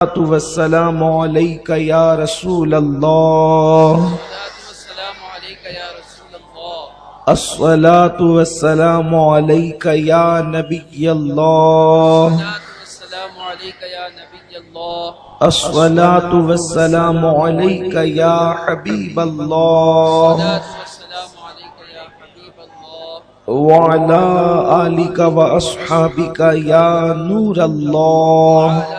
والسلام علیک یا رسول اللہ، الصلاۃ والسلام علیک یا نبی اللہ، الصلاۃ والسلام علیک یا حبیب اللہ، وعلی آلک واصحابک یا نور اللہ،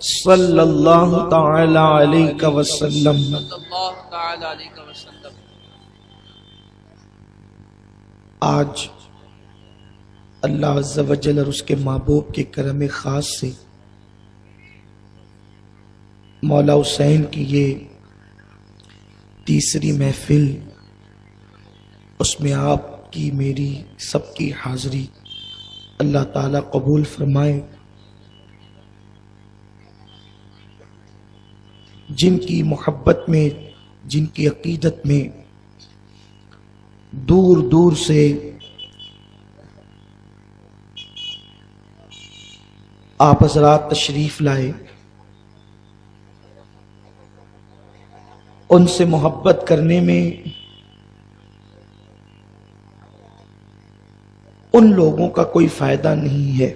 صلی اللہ تعالی علیہ وسلم۔ آج اللہ عز و جل اور اس کے محبوب کے کرم خاص سے مولا حسین کی یہ تیسری محفل، اس میں آپ کی میری سب کی حاضری اللہ تعالی قبول فرمائے۔ جن کی محبت میں، جن کی عقیدت میں دور دور سے آپ حضرات تشریف لائے، ان سے محبت کرنے میں ان لوگوں کا کوئی فائدہ نہیں ہے۔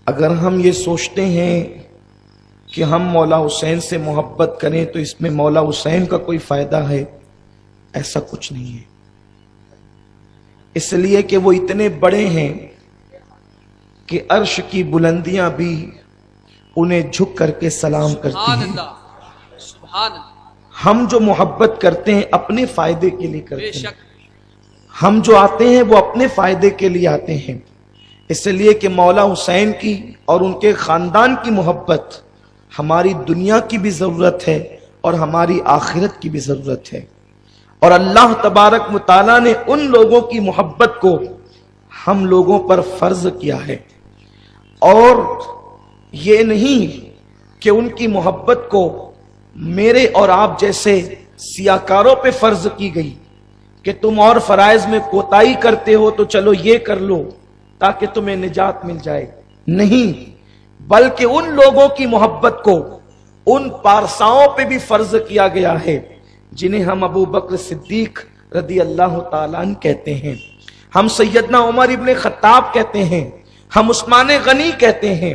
اگر ہم یہ سوچتے ہیں کہ ہم مولا حسین سے محبت کریں تو اس میں مولا حسین کا کوئی فائدہ ہے، ایسا کچھ نہیں ہے۔ اس لیے کہ وہ اتنے بڑے ہیں کہ عرش کی بلندیاں بھی انہیں جھک کر کے سلام کرتی ہیں۔ ہم جو محبت کرتے ہیں اپنے فائدے کے لیے کرتے ہیں، ہم جو آتے ہیں وہ اپنے فائدے کے لیے آتے ہیں، اس لیے کہ مولا حسین کی اور ان کے خاندان کی محبت ہماری دنیا کی بھی ضرورت ہے اور ہماری آخرت کی بھی ضرورت ہے، اور اللہ تبارک و تعالیٰ نے ان لوگوں کی محبت کو ہم لوگوں پر فرض کیا ہے، اور یہ نہیں کہ ان کی محبت کو میرے اور آپ جیسے سیاکاروں پہ فرض کی گئی کہ تم اور فرائض میں کوتاہی کرتے ہو تو چلو یہ کر لو تاکہ تمہیں نجات مل جائے، نہیں، بلکہ ان لوگوں کی محبت کو ان پارساؤں پہ بھی فرض کیا گیا ہے جنہیں ہم ابو بکر صدیق رضی اللہ تعالیٰ عنہ کہتے ہیں، ہم سیدنا عمر ابن خطاب کہتے ہیں، ہم عثمان غنی کہتے ہیں،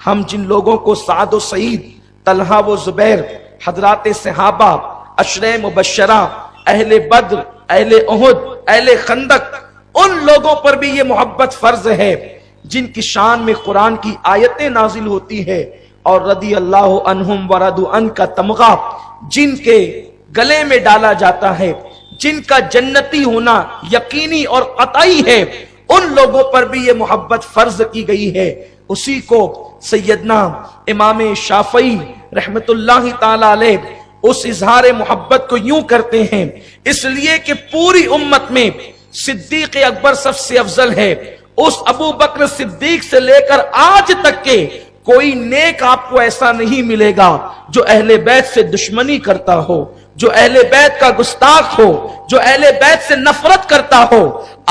ہم جن لوگوں کو سعد و سعید، طلحہ و زبیر، حضرات صحابہ، عشرہ مبشرہ، اہل بدر، اہل احد، اہل خندق، ان لوگوں پر بھی یہ محبت فرض ہے جن کی شان میں قرآن کی آیتیں نازل ہوتی ہے، اور رضی اللہ عنہم ورضوا عنہ کا تمغہ جن کے گلے میں ڈالا جاتا ہے، جن کا جنتی ہونا یقینی اور قطعی ہے، ان لوگوں پر بھی یہ محبت فرض کی گئی ہے۔ اسی کو سیدنا امام شافعی رحمت اللہ تعالی علیہ اس اظہار محبت کو یوں کرتے ہیں، اس لیے کہ پوری امت میں صدیق اکبر سب سے افضل ہے، اس ابو بکر صدیق سے لے کر آج تک کے کوئی نیک آپ کو ایسا نہیں ملے گا جو اہل بیت سے دشمنی کرتا ہو، جو اہل بیت کا گستاخ ہو، جو اہل بیت سے نفرت کرتا ہو۔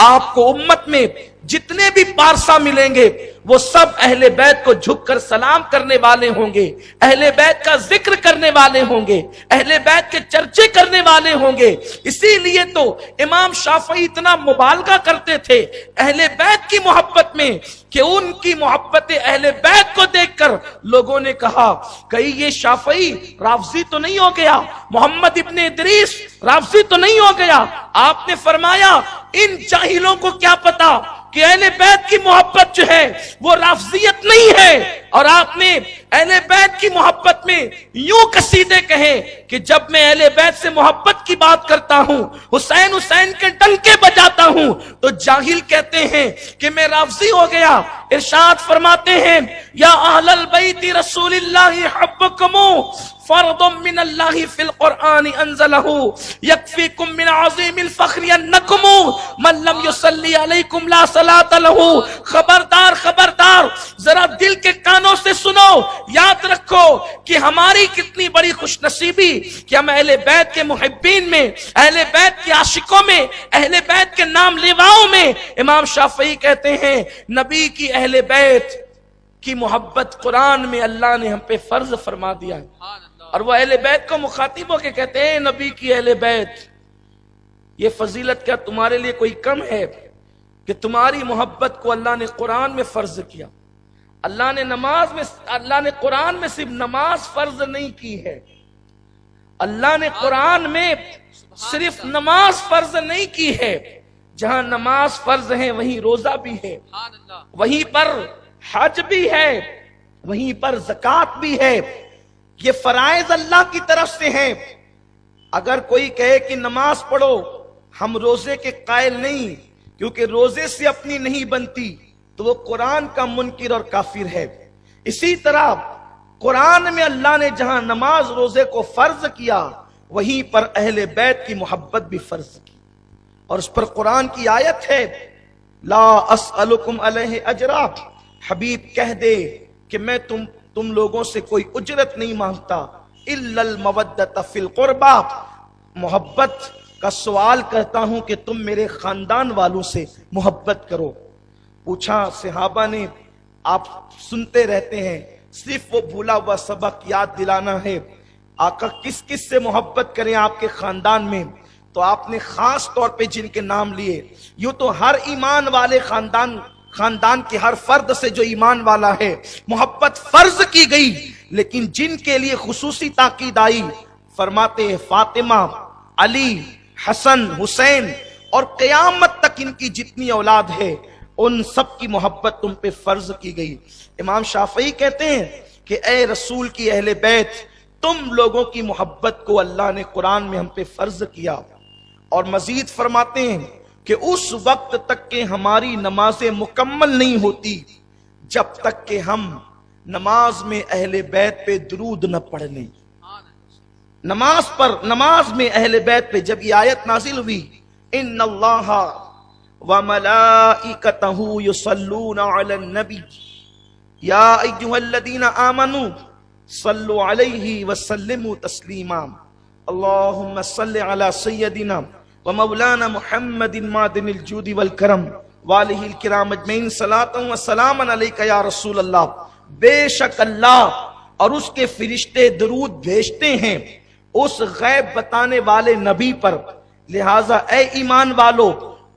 آپ کو امت میں جتنے بھی پارسا ملیں گے وہ سب اہل بیت کو جھک کر سلام کرنے والے ہوں گے، اہل بیت کا ذکر کرنے والے ہوں گے، اہل بیت کے چرچے کرنے والے ہوں گے۔ اسی لیے تو امام شافعی اتنا مبالغہ کرتے تھے اہل بیت کی محبت میں کہ ان کی محبت اہل بیت کو دیکھ کر لوگوں نے کہا کہیں یہ شافعی رافضی تو نہیں ہو گیا، محمد ابن ادریس رافضی تو نہیں ہو گیا۔ آپ نے فرمایا ان جاہلوں کو کیا پتا کہ اہل بیت کی محبت جو ہے وہ رافضیت نہیں ہے، اور آپ نے اہل بیت کی محبت میں یوں قصیدے کہے کہ جب میں اہل بیت سے محبت کی بات کرتا ہوں، حسین حسین کے ڈنکے بجاتا ہوں، تو جاہل کہتے ہیں کہ میں رافضی ہو گیا۔ ارشاد فرماتے ہیں یا اہل البیت رسول اللہ حبکم فرض من اللہ فی القرآن انزلہ یکفیکم من عظیم الفخر انکم من لم یصلی علیکم لا صلاۃ لہ۔ خبردار خبردار، ذرا دل کے کانوں سے سنو، یاد رکھو کہ ہماری کتنی بڑی خوش نصیبی کہ ہم اہل بیت کے محبین میں، اہل بیت کے عاشقوں میں، اہل بیت کے نام لیواؤں میں امام شافعی کہتے ہیں نبی کی اہل بیت کی محبت قرآن میں اللہ نے ہم پہ فرض فرما دیا ہے۔ اور وہ اہل بیت کو مخاطب ہو کے کہتے ہیں نبی کی اہل بیت، یہ فضیلت کیا تمہارے لیے کوئی کم ہے کہ تمہاری محبت کو اللہ نے قرآن میں فرض کیا؟ اللہ نے قرآن میں صرف نماز فرض نہیں کی ہے، اللہ نے قرآن میں صرف نماز فرض نہیں کی ہے، جہاں نماز فرض ہے وہیں روزہ بھی ہے، وہیں پر حج بھی ہے، وہیں پر زکوٰۃ بھی ہے۔ یہ فرائض اللہ کی طرف سے ہیں۔ اگر کوئی کہے کہ نماز پڑھو، ہم روزے کے قائل نہیں کیونکہ روزے سے اپنی نہیں بنتی، تو وہ قرآن کا منکر اور کافر ہے۔ اسی طرح قرآن میں اللہ نے جہاں نماز روزے کو فرض کیا وہیں پر اہل بیت کی محبت بھی فرض کی، اور اس پر قرآن کی آیت ہے لا اسألکم علیہ اجرا، حبیب کہہ دے کہ میں تم لوگوں سے کوئی اجرت نہیں مانگتا، الا المودۃ فی القربى، محبت کا سوال کرتا ہوں کہ تم میرے خاندان والوں سے محبت کرو۔ پوچھا صحابہ نے آپ سنتے رہتے ہیں، صرف وہ بھولا ہوا سبق یاد دلانا ہے، آقا کس کس سے محبت کریں آپ کے خاندان میں؟ تو آپ نے خاص طور پہ جن کے نام لیے، یوں تو ہر ایمان والے خاندان کے ہر فرد سے جو ایمان والا ہے محبت فرض کی گئی، لیکن جن کے لیے خصوصی تاکید آئی فرماتے ہیں فاطمہ، علی، حسن، حسین اور قیامت تک ان کی جتنی اولاد ہے ان سب کی محبت تم پہ فرض کی گئی۔ امام شافعی کہتے ہیں کہ اے رسول کی اہل بیت، تم لوگوں کی محبت کو اللہ نے قرآن میں ہم پہ فرض کیا، اور مزید فرماتے ہیں کہ اس وقت تک کہ ہماری نمازیں مکمل نہیں ہوتی جب تک کہ ہم نماز میں اہل بیت پہ درود نہ پڑھ لیں۔ نماز میں اہل بیت پہ جب یہ آیت نازل ہوئی ان اللہ وملائکتہ یصلون علی النبی یا ایھا الذین آمنوا صلوا علیہ وسلموا تسلیما اللہم صل علی سیدنا ومولانا محمد معدن الجود والکرم والہ الکرام اجمعین صلاۃ و سلام علیک یا رسول اللہ۔ بے شک اللہ اور اس کے فرشتے درود بھیجتے ہیں اس غیب بتانے والے نبی پر، لہٰذا اے ایمان والو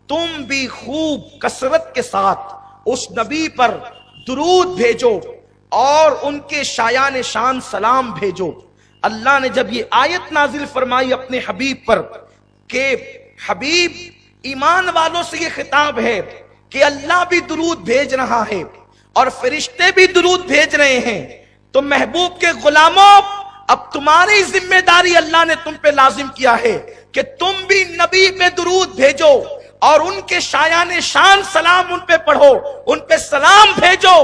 تم بھی خوب کثرت کے ساتھ اس نبی پر درود بھیجو اور ان کے شایان شان سلام بھیجو۔ اللہ نے جب یہ آیت نازل فرمائی اپنے حبیب پر کہ حبیب ایمان والوں سے یہ خطاب ہے کہ اللہ بھی درود بھیج رہا ہے اور فرشتے بھی درود بھیج رہے ہیں، تو محبوب کے غلاموں اب تمہاری ذمہ داری اللہ نے تم پہ لازم کیا ہے کہ تم بھی نبی پہ درود بھیجو اور ان کے شایان شان سلام ان پہ پڑھو، ان پہ سلام بھیجو۔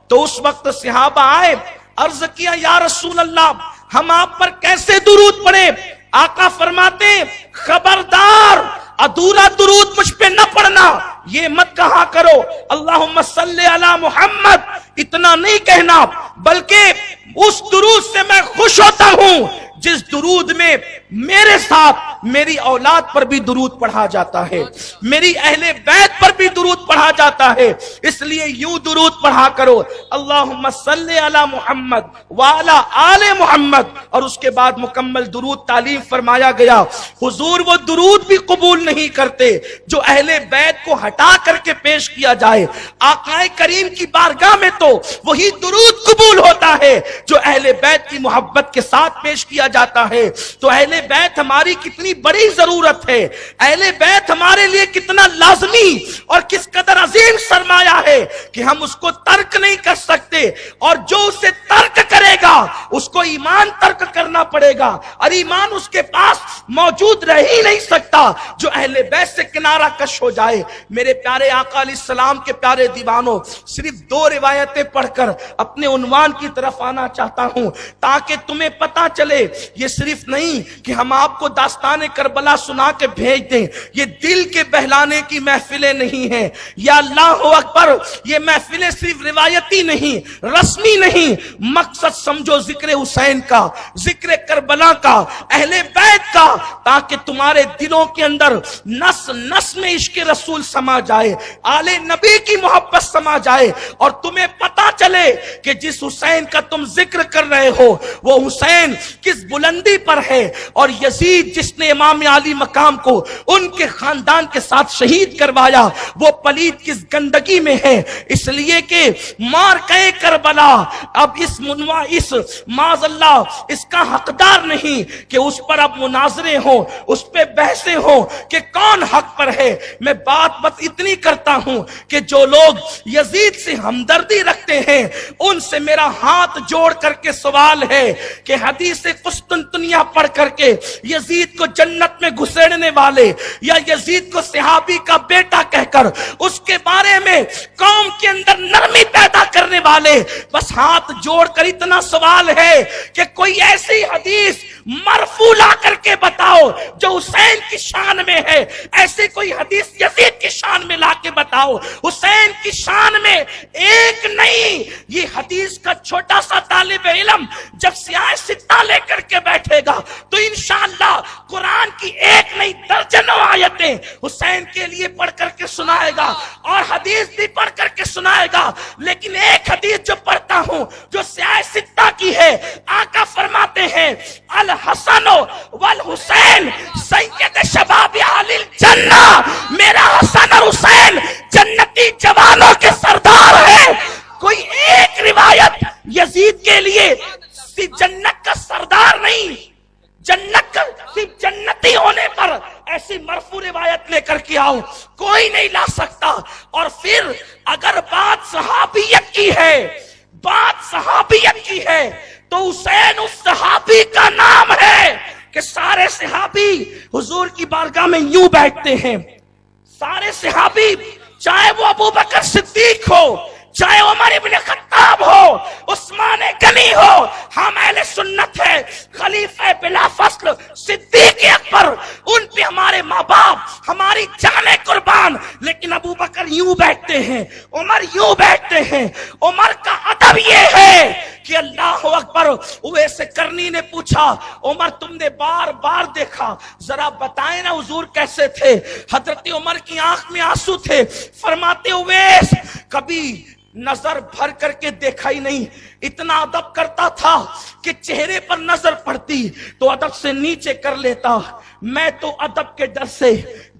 تو اس وقت صحابہ آئے، عرض کیا یا رسول اللہ ہم آپ پر کیسے درود پڑھیں؟ آقا فرماتے خبردار ادھورا درود مجھ پہ نہ پڑھنا، یہ مت کہا کرو اللہم صلی علی محمد، اتنا نہیں کہنا، بلکہ اس درود سے میں خوش ہوتا ہوں جس درود میں میرے ساتھ میری اولاد پر بھی درود پڑھا جاتا ہے، میری اہل بیت پر بھی درود پڑھا جاتا ہے، اس لیے یوں درود پڑھا کرو اللہم صلی علی محمد وعلی آل محمد، اور اس کے بعد مکمل درود تعلیم فرمایا گیا۔ حضور وہ درود بھی قبول نہیں کرتے جو اہل بیت کو ہٹا کر کے پیش کیا جائے، آقا کریم کی بارگاہ میں تو وہی درود قبول ہوتا ہے جو اہل بیت کی محبت کے ساتھ پیش کیا جاتا ہے۔ تو اہل بیت ہماری کتنی بڑی ضرورت ہے، اہل بیت ہمارے لیے کتنا لازمی اور کس قدر عظیم سرمایہ ہے کہ ہم اس کو ترک نہیں کر سکتے، اور جو اسے ترک کرے گا اس کو ایمان ترک کرنا پڑے گا، اور ایمان اس کے پاس موجود رہ ہی نہیں سکتا جو اہل بیت سے کنارہ کش ہو جائے۔ میرے پیارے آقا علیہ السلام کے پیارے دیوانوں، صرف 2 روایتیں پڑھ کر اپنے عنوان کی طرف آنا چاہتا ہوں تاکہ تمہیں پتہ چلے یہ صرف نہیں کہ ہم آپ کو داستان داستان کربلا سنا کے بھیج دیں. یہ دل کے بہلانے کی محفلیں نہیں ہیں. یا اللہ اکبر، یہ محفلیں صرف روایتی نہیں، رسمی نہیں، مقصد سمجھو ذکر حسین کا، ذکر کربلا کا، اہل بیت کا، تاکہ تمہارے دلوں کے اندر نس نس میں عشق رسول سما جائے، آل نبی کی محبت سما جائے، اور تمہیں پتا چلے کہ جس حسین کا تم ذکر کر رہے ہو وہ حسین کس بلندی پر ہے، اور یزید جس نے امام علی مقام کو ان کے خاندان کے ساتھ شہید کروایا وہ پلید کس گندگی میں ہے. اس لیے کہ مارکہ کربلا اب اس معاذ اللہ اس کا حقدار نہیں کہ اس پر اب مناظرے ہوں، اس پہ بحثیں ہوں کہ کون حق پر ہے. میں بات بس اتنی کرتا ہوں کہ جو لوگ یزید سے ہمدردی رکھتے ہیں ان سے میرا ہاتھ جوڑ کر کے سوال ہے کہ حدیث قسطنطنیہ پڑھ کر کے یزید کو جنت میں گھسیڑنے والے یا یزید کو صحابی کا بیٹا کہہ کر اس کے بارے میں قوم کے اندر نرمی پیدا کرنے والے، بس ہاتھ جوڑ کر اتنا سوال ہے کہ کوئی ایسی حدیث مرفوع لا کر کے بتاؤ جو حسین کی شان میں ہے، ایسے کوئی حدیث یزید کی شان میں لا کے بتاؤ. حسین کی شان میں ایک نہیں. یہ حدیث کا چھوٹا سا طالب علم جب سیاہ ستہ لے کر کے بیٹھے گا تو انشاءاللہ قرآن کی ایک نہیں درجنوں آیتیں حسین کے لیے پڑھ کر کے سنائے گا اور حدیث بھی پڑھ کر کے سنائے گا. لیکن ایک حدیث جو پڑھتا ہوں جو سیاہ ستہ کی ہے، آقا فرماتے ہیں الحسن والحسین سید شباب اہل الجنہ، میرا حسن اور حسین جنتی جوانوں کے سردار ہیں. کوئی ایک روایت یزید کے لیے صرف جنت کا سردار نہیں، جنت کا صرف جنتی ہونے پر ایسی مرفوع روایت لے کر کے آؤ، کوئی نہیں لا سکتا. اور پھر اگر بات صحابیت کی ہے، بات صحابیت کی ہے تو حسین اس صحابی کا نام ہے کہ سارے صحابی حضور کی بارگاہ میں یوں بیٹھتے ہیں. سارے صحابی چاہے وہ ابو بکر صدیق ہو، چاہے عمر ابن خطاب ہو، عثمان غنی ہو، ہم اہل سنت ہے، خلیفہ بلا فصل صدیق اکبر، ان پہ ہمارے ماں باپ ہماری جانیں قربان. لیکن ابو بکر یوں بیٹھتے ہیں، عمر یوں بیٹھتے ہیں. عمر کا ادب یہ ہے کہ اللہ اکبر. اویس کرنی نے پوچھا عمر تم نے بار بار دیکھا، ذرا بتائیں نا حضور کیسے تھے؟ حضرت عمر کی آنکھ میں آنسو تھے. فرماتے اویس کبھی نظر بھر کر کے دیکھا ہی نہیں، اتنا ادب کرتا تھا کہ چہرے پر نظر پڑتی تو ادب سے نیچے کر لیتا. میں تو ادب کے ڈر سے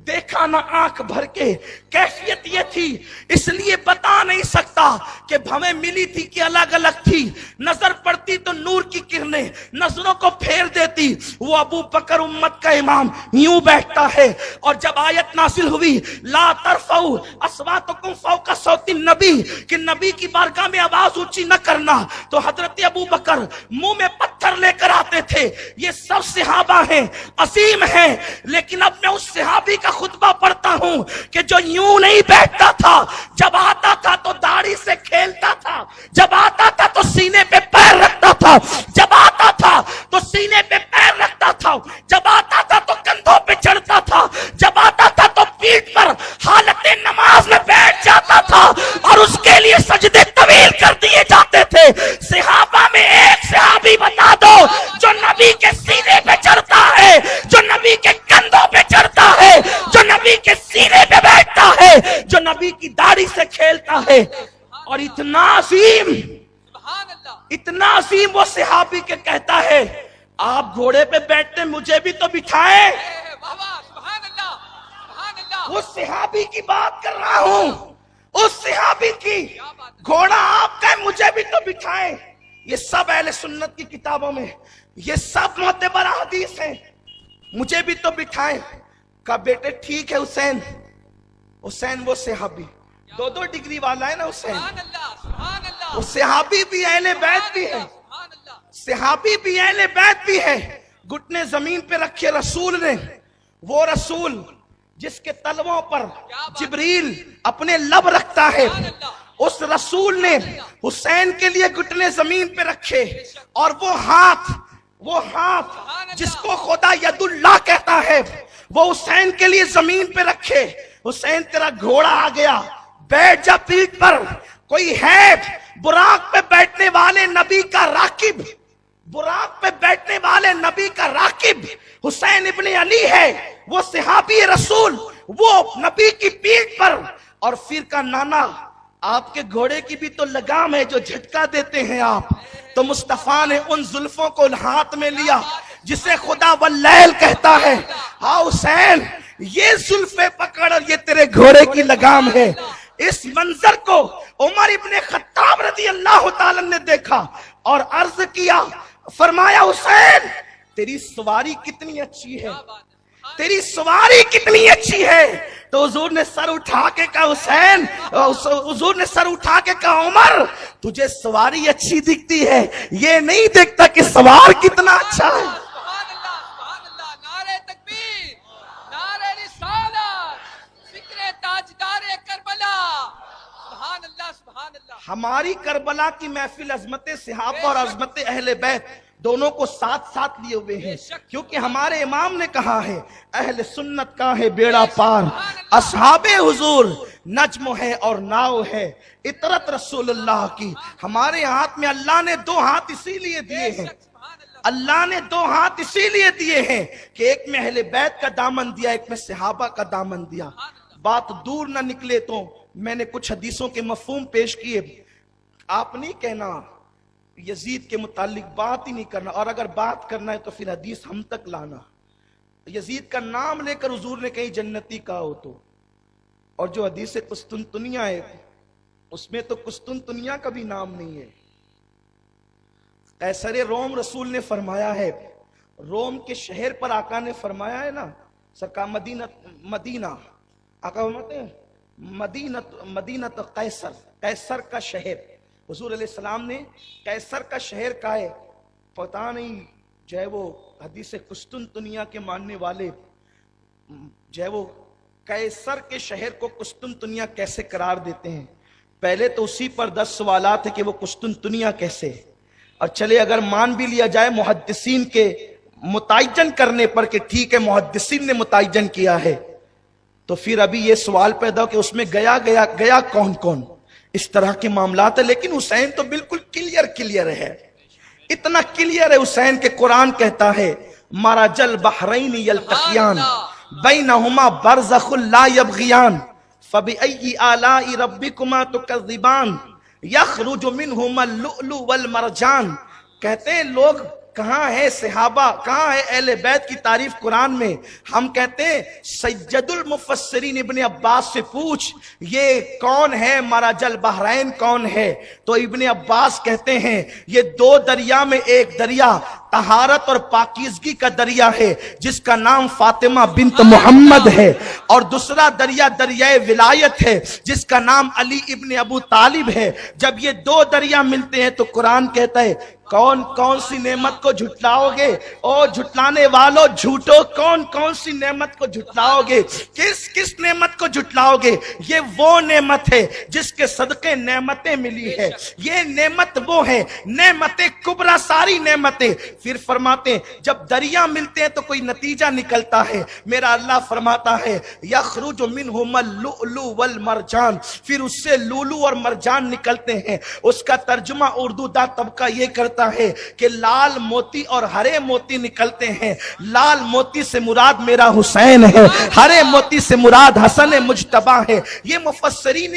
دیکھا نہ آنکھ بھر کے. کیفیت یہ تھی، اس لیے بتا نہیں سکتا کہ ہمیں ملی تھی کہ الگ الگ تھی. نظر پڑتی تو نور کی کرنیں نظروں کو پھیر دیتی. وہ ابو بکر امت کا امام یوں بیٹھتا ہے. اور جب آیت نازل ہوئی لا ترفعوا اصواتکم فوق صوت النبی کہ نبی کی بارگاہ میں آواز اونچی نہ کرنا، تو حضرت ابو بکر منہ میں پتھر لے کر آتے تھے. یہ سب صحابہ ہیں، عظیم ہیں، لیکن اب میں اس صحابی کا خطبہ پڑھتا ہوں کہ جو یوں نہیں بیٹھتا تھا، جب آتا تھا تو داڑھی سے کھیلتا تھا، جب آتا تھا تو سینے پہ پیر رکھتا تھا، جب آتا تھا تو سینے پہ پیر رکھتا تھا، جب آتا تھا تو کندھوں پہ چڑھتا تھا، جب آتا تھا تو پیٹھ پر حالت نماز میں بیٹھ جاتا تھا اور اس کے لیے سجدے طویل کر دیے جاتے تھے. صحابہ میں ایک صحابی بتا دو جو نبی کے سینے پہ چڑھتا ہے، جو نبی کے کندھوں پہ چڑھتا ہے، جو نبی کے سینے پہ بیٹھتا ہے، جو نبی کی داڑھی سے کھیلتا ہے. اور اتنا عظیم وہ صحابی کے کہتا ہے آپ گھوڑے پہ بیٹھتے مجھے بھی تو بٹھائیں. اس صحابی کی بات کر رہا ہوں، اس صحابی کی. گھوڑا آپ کا مجھے بھی تو بٹھائیں. یہ سب اہل سنت کی کتابوں میں، یہ سب معتبر حدیث ہیں. مجھے بھی تو بٹھائیں. کہا بیٹے ٹھیک ہے حسین. حسین وہ صحابی 2 ڈگری والا ہے نا حسین. وہ صحابی بھی اہل بیت بھی ہے، صحابی بھی اہل بیت بھی ہے. گھٹنے زمین پہ رکھے رسول نے، وہ رسول جس کے تلووں پر جبریل اپنے لب رکھتا ہے، اس رسول نے حسین کے لیے گھٹنے زمین پہ رکھے اور وہ ہاتھ وہ ہاتھ جس کو خدا ید اللہ کہتا ہے وہ حسین کے لیے زمین پہ رکھے. حسین تیرا گھوڑا آ گیا, بیٹھ جا پیٹھ پر. کوئی ہے براق پہ بیٹھنے والے نبی کا راکب, براق پہ بیٹھنے والے نبی کا راکب حسین ابن علی ہے. وہ صحابی رسول, وہ نبی کی پیٹھ پر. اور پھر کا نانا, آپ کے گھوڑے کی بھی تو لگام ہے جو جھٹکا دیتے ہیں آپ. تو مصطفیٰ نے ان زلفوں کو ہاتھ میں لیا جسے خدا واللیل کہتا ہے. ہاں حسین, یہ زلفیں پکڑ اور یہ تیرے گھوڑے کی لگام ہے. اس منظر کو عمر ابن خطاب رضی اللہ تعالی نے دیکھا اور عرض کیا, فرمایا حسین تیری سواری کتنی اچھی ہے, تیری سواری کتنی اچھی ہے. تو حضور نے سر اٹھا کے کہا حسین, حضور نے سر اٹھا کے کہا عمر تجھے سواری اچھی دکھتی ہے, یہ نہیں دیکھتا کہ سوار کتنا اچھا ہے. سبحان اللہ, سبحان اللہ, نعرہ تکبیر, نعرہ رسالت, فکر تاجدار کربلا. سبحان اللہ, سبحان اللہ. ہماری کربلا کی محفل عظمت صحابہ اور عظمت اہل بیت دونوں کو ساتھ ساتھ لیے ہوئے ہیں, کیونکہ ہمارے امام نے کہا ہے اہل سنت کا ہے بیڑا پار, اصحاب حضور نجم ہے اور ناؤ ہے, اطرت رسول اللہ کی. ہمارے ہاتھ میں اللہ نے دو ہاتھ اسی لیے دیے ہیں, اللہ نے دو ہاتھ اسی لیے دیے ہیں کہ ایک میں اہل بیت کا دامن دیا, ایک میں صحابہ کا دامن دیا. بات دور نہ نکلے تو میں نے کچھ حدیثوں کے مفہوم پیش کیے. آپ نہیں کہنا یزید کے متعلق بات ہی نہیں کرنا, اور اگر بات کرنا ہے تو پھر حدیث ہم تک لانا. یزید کا نام لے کر حضور نے کہیں جنتی کہا ہو تو, اور جو حدیث قسطنطنیہ ہے اس میں تو قسطنطنیہ کا بھی نام نہیں ہے. قیصر روم رسول نے فرمایا ہے, روم کے شہر پر آقا نے فرمایا ہے نا, سرکار مدینہ آقا فرماتے ہیں مدینہ قیصر, قیصر کا شہر. حضور علیہ السلام نے قیصر کا شہر کہا ہے. پتہ نہیں جو ہے وہ حدیث قسطنطنیہ کے ماننے والے جو ہے وہ قیصر کے شہر کو قسطنطنیہ کیسے قرار دیتے ہیں. پہلے تو اسی پر 10 سوالات ہیں کہ وہ قسطنطنیہ کیسے. اور چلے اگر مان بھی لیا جائے محدثین کے متعین کرنے پر کہ ٹھیک ہے محدثین نے متعین کیا ہے, تو پھر ابھی یہ سوال پیدا ہو کہ اس میں گیا کون کون. اس طرح کے معاملات ہیں. لیکن حسین تو بالکل کلیئر ہے, اتنا کلیئر ہے حسین کہ قرآن کہتا ہے مرج البحرین یلتقیان بینہما برزخ لا یبغیان فبأی آلاء ربکما تکذبان یخرج منہما اللؤلؤ والمرجان. کہتے ہیں لوگ کہاں ہے صحابہ, کہاں ہے اہل بیت کی تعریف قرآن میں. ہم کہتے ہیں سید المفسرین ابن عباس سے پوچھ یہ کون ہے مرج البحرین کون ہے, تو ابن عباس کہتے ہیں یہ 2 دریا میں ایک دریا طہارت اور پاکیزگی کا دریا ہے جس کا نام فاطمہ بنت محمد ہے, اور دوسرا دریا دریائے ولایت ہے جس کا نام علی ابن ابو طالب ہے. جب یہ 2 دریا ملتے ہیں تو قرآن کہتا ہے کون کون سی نعمت کو جھٹلاؤ گے, او جھٹلانے والو جھوٹو کون کون سی نعمت کو جھٹلاؤ گے, کس نعمت کو جھٹلاؤ گے. یہ وہ نعمت ہے جس کے صدقے نعمتیں ملی ہے, یہ نعمت وہ ہے نعمت کبریٰ ساری نعمتیں. پھر فرماتے ہیں جب دریا ملتے ہیں تو کوئی نتیجہ نکلتا ہے. میرا اللہ فرماتا ہے یخرج منہما اللؤلؤ والمرجان, پھر اس سے لولو اور مرجان نکلتے ہیں. اس کا ترجمہ اردو دا طبقہ یہ کرتا ہے کہ لال موتی اور ہرے موتی نکلتے ہیں. لال موتی سے مراد میرا حسین ہے, ہرے موتی سے مراد حسن مجتبی ہے. یہ مفسرین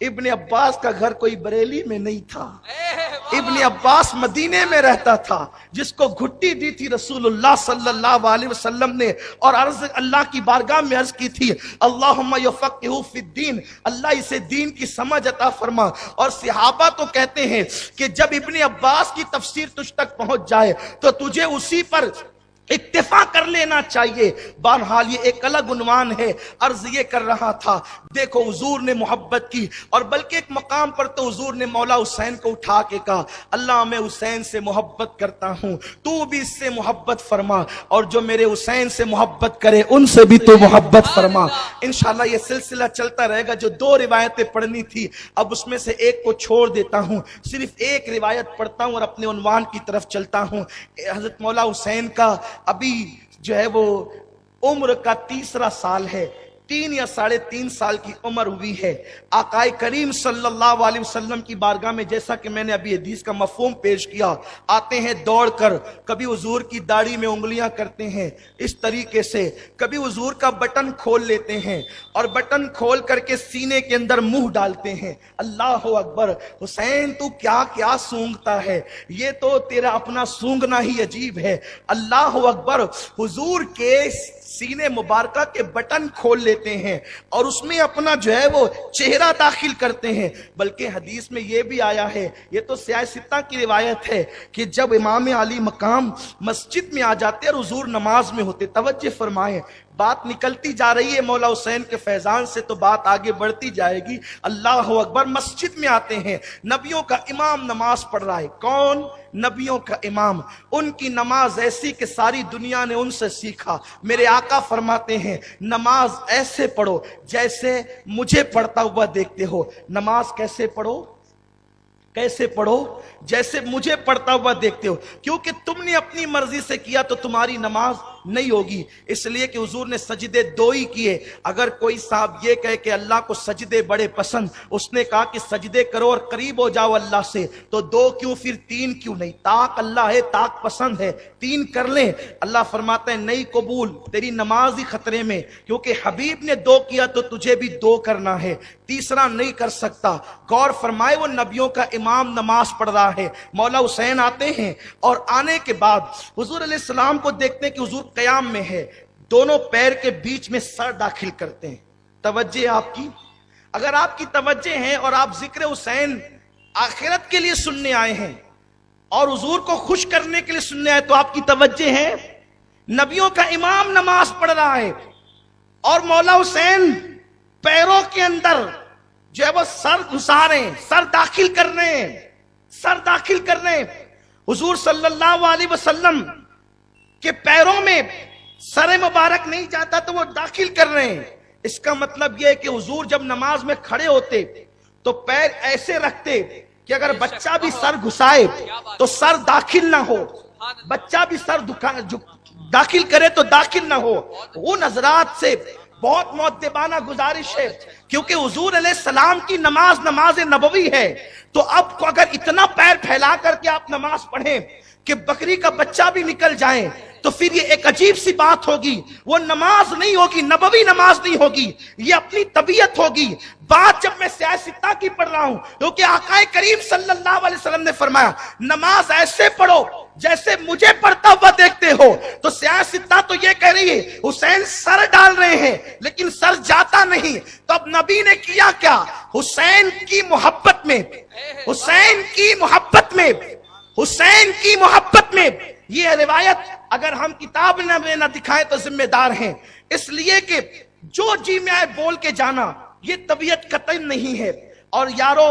ابن عباس کا گھر کوئی بریلی میں نہیں تھا, ابن عباس مدینے میں رہتا تھا, جس کو گھٹی دی تھی رسول اللہ صلی اللہ علیہ وسلم نے, اور عرض اللہ کی بارگاہ میں عرض کی تھی اللہم یفقہہ فی الدین, اللہ اسے دین کی سمجھ عطا فرما. اور صحابہ تو کہتے ہیں کہ جب ابن عباس کی تفسیر تجھ تک پہنچ جائے تو تجھے اسی پر اکتفا کر لینا چاہیے۔ بہرحال یہ ایک الگ عنوان ہے، عرض یہ کر رہا تھا دیکھو حضور نے محبت کی، اور بلکہ ایک مقام پر تو حضور نے مولا حسین کو اٹھا کے کہا اللہ میں حسین سے محبت کرتا ہوں، تو بھی اس سے محبت فرما، اور جو میرے حسین سے محبت کرے ان سے بھی تو محبت فرما۔ انشاءاللہ یہ سلسلہ چلتا رہے گا۔ جو دو روایتیں پڑھنی تھی اب اس میں سے ایک کو چھوڑ دیتا ہوں، صرف ایک روایت پڑھتا ہوں اور اپنے عنوان کی طرف چلتا ہوں۔ حضرت مولا حسین کا ابھی جو ہے وہ عمر کا 3 سال ہے، 3 یا 3.5 سال کی عمر ہوئی ہے۔ آقائے کریم صلی اللہ علیہ وسلم کی بارگاہ میں جیسا کہ میں نے ابھی حدیث کا مفہوم پیش کیا، آتے ہیں دوڑ کر، کبھی حضور کی داڑھی میں انگلیاں کرتے ہیں اس طریقے سے، کبھی حضور کا بٹن کھول لیتے ہیں اور بٹن کھول کر کے سینے کے اندر منہ ڈالتے ہیں۔ اللہ اکبر، حسین تو کیا کیا سونگتا ہے، یہ تو تیرا اپنا سونگنا ہی عجیب ہے۔ اللہ اکبر، حضور کے سینے مبارکہ کے بٹن کھول لیتے ہیں اور اس میں اپنا جو ہے وہ چہرہ داخل کرتے ہیں۔ بلکہ حدیث میں یہ بھی آیا ہے، یہ تو سیاہ ستہ کی روایت ہے، کہ جب امام علی مقام مسجد میں آ جاتے اور حضور نماز میں ہوتے، توجہ فرمائیں، بات نکلتی جا رہی ہے مولا حسین کے فیضان سے تو بات آگے بڑھتی جائے گی۔ اللہ اکبر، مسجد میں آتے ہیں، نبیوں کا امام نماز پڑھ رہا ہے۔ کون؟ نبیوں کا امام۔ ان کی نماز ایسی کہ ساری دنیا نے ان سے سیکھا۔ میرے آقا فرماتے ہیں نماز ایسے پڑھو جیسے مجھے پڑھتا ہوا دیکھتے ہو۔ نماز کیسے پڑھو؟ کیسے پڑھو؟ جیسے مجھے پڑھتا ہوا دیکھتے ہو، کیونکہ تم نے اپنی مرضی سے کیا تو تمہاری نماز نہیں ہوگی۔ اس لیے کہ حضور نے سجدے 2 ہی کیے۔ اگر کوئی صاحب یہ کہے کہ اللہ کو سجدے بڑے پسند، اس نے کہا کہ سجدے کرو اور قریب ہو جاؤ اللہ سے، تو 2 کیوں پھر 3 کیوں نہیں؟ طاق اللہ ہے، طاق پسند ہے، 3 کر لیں۔ اللہ فرماتا ہے نہیں قبول، تیری نماز ہی خطرے میں، کیونکہ حبیب نے 2 کیا تو تجھے بھی 2 کرنا ہے، تیسرا نہیں کر سکتا۔ غور فرمائے، وہ نبیوں کا امام نماز پڑھ رہا ہے، مولا حسین آتے ہیں اور آنے کے بعد حضور علیہ السلام کو دیکھتے ہیں کہ حضور قیام میں ہے، دونوں پیر کے بیچ میں سر داخل کرتے ہیں۔ توجہ آپ کی، اگر آپ کی توجہ ہے اور آپ ذکر حسین آخرت کے لیے سننے آئے ہیں اور حضور کو خوش کرنے کے لیے سننے آئے تو آپ کی توجہ ہے، نبیوں کا امام نماز پڑھ رہا ہے اور مولا حسین پیروں کے اندر جو ہے وہ سر گھسا رہے ہیں، سر داخل کر رہے ہیں، سر داخل کر رہے ہیں۔ حضور صلی اللہ علیہ وسلم کے پیروں میں سر مبارک نہیں جاتا تو وہ داخل کر رہے ہیں۔ اس کا مطلب یہ ہے کہ حضور جب نماز میں کھڑے ہوتے تو پیر ایسے رکھتے کہ اگر بچہ بھی سر گھسائے تو سر داخل نہ ہو، بچہ بھی سر داخل کرے تو داخل نہ ہو۔ وہ نظرات سے بہت مؤدبانہ گزارش ہے، کیونکہ حضور علیہ السلام کی نماز نماز نبوی ہے، تو اب اگر اتنا پیر پھیلا کر کے آپ نماز پڑھیں کہ بکری کا بچہ بھی نکل جائے تو پھر یہ ایک عجیب سی بات ہوگی، وہ نماز نہیں ہوگی، نبوی نماز نہیں ہوگی، یہ اپنی طبیعت ہوگی۔ بات جب میں سیاستہ کی پڑھ رہا ہوں، کیونکہ آقا کریم صلی اللہ علیہ وسلم نے فرمایا نماز ایسے پڑھو جیسے مجھے پڑھتا ہوا دیکھتے ہو، تو سیاستہ تو یہ کہہ رہی ہے حسین سر ڈال رہے ہیں لیکن سر جاتا نہیں، تو اب نبی نے کیا کیا؟ حسین کی محبت میں، حسین کی محبت میں، حسین کی محبت میں، یہ روایت اگر ہم کتاب نہ دکھائیں تو ذمہ دار ہیں، اس لیے کہ جو جی میں آئے بول کے جانا یہ طبیعت قطعی نہیں ہے۔ اور یارو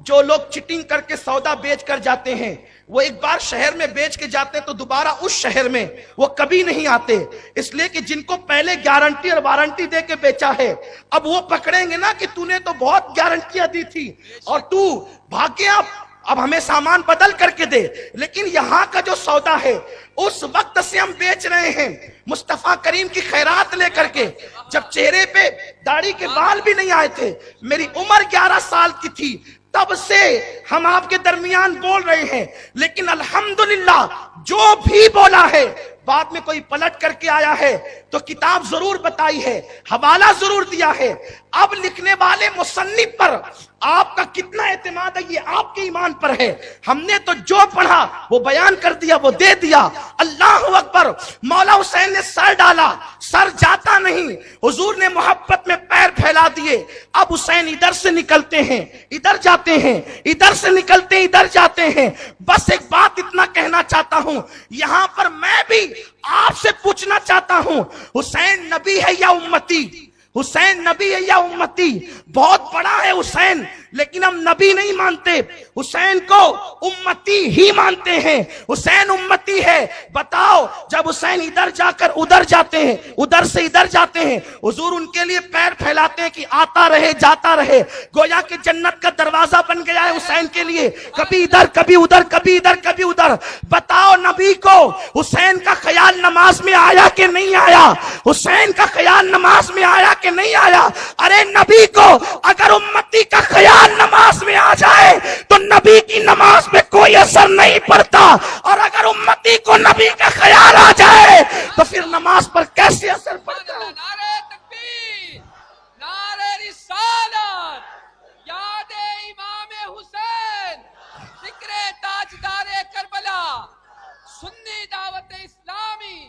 جو لوگ چٹنگ کر کے سودا بیچ کر جاتے ہیں، وہ ایک بار شہر میں بیچ کے جاتے ہیں تو دوبارہ اس شہر میں وہ کبھی نہیں آتے، اس لیے کہ جن کو پہلے گارنٹی اور وارنٹی دے کے بیچا ہے اب وہ پکڑیں گے نا کہ تو نے تو بہت گارنٹیاں دی تھی اور تو بھاگ گیا، اب ہمیں سامان بدل کر کے دے۔ لیکن یہاں کا جو سودا ہے اس وقت سے ہم بیچ رہے ہیں مصطفیٰ کریم کی خیرات لے کر کے، جب چہرے پہ داڑھی کے بال بھی نہیں آئے تھے، میری عمر 11 سال کی تھی، تب سے ہم آپ کے درمیان بول رہے ہیں، لیکن الحمدللہ جو بھی بولا ہے بعد میں کوئی پلٹ کر کے آیا ہے تو کتاب ضرور بتائی ہے، حوالہ ضرور دیا ہے۔ اب لکھنے والے مصنف پر آپ کا کتنا اعتماد ہے یہ آپ کے ایمان پر ہے۔ ہم نے تو جو پڑھا وہ بیان کر دیا، وہ دے دیا۔ اللہ اکبر، مولا حسین نے سر ڈالا، سر جاتا نہیں، حضور نے محبت میں پیر پھیلا دیے۔ اب حسین ادھر سے نکلتے ہیں ادھر جاتے ہیں، ادھر سے نکلتے ہیں ادھر جاتے ہیں۔ بس ایک بات اتنا کہنا چاہتا ہوں، یہاں پر میں بھی آپ سے پوچھنا چاہتا ہوں، حسین نبی ہے یا امتی؟ حسین نبی ہے یا امتی؟ بہت بڑا ہے حسین، لیکن ہم نبی نہیں مانتے، حسین کو امتی ہی مانتے ہیں۔ حسین امتی ہے۔ بتاؤ، جب حسین ادھر جا کر ادھر جاتے ہیں، ادھر سے ادھر جاتے ہیں، حضور ان کے لیے پیر پھیلاتے ہیں کہ آتا رہے جاتا رہے، گویا کہ جنت کا دروازہ بن گیا ہے حسین کے لیے، کبھی ادھر کبھی ادھر، کبھی ادھر کبھی ادھر۔ بتاؤ، نبی کو حسین کا خیال نماز میں آیا کہ نہیں آیا؟ حسین کا خیال نماز میں آیا کہ نہیں آیا؟ ارے نبی کو اگر امتی کا خیال نماز میں آ جائے تو نبی کی نماز میں کوئی اثر نہیں پڑتا، اور اگر امتی کو نبی کا خیال آ جائے تو پھر نماز پر کیسے اثر پڑتا ہے؟ نعرہ تکبیر، نعرہ رسالت، یاد امام حسین، ذکر تاجدار کربلا، سنی دعوت اسلامی۔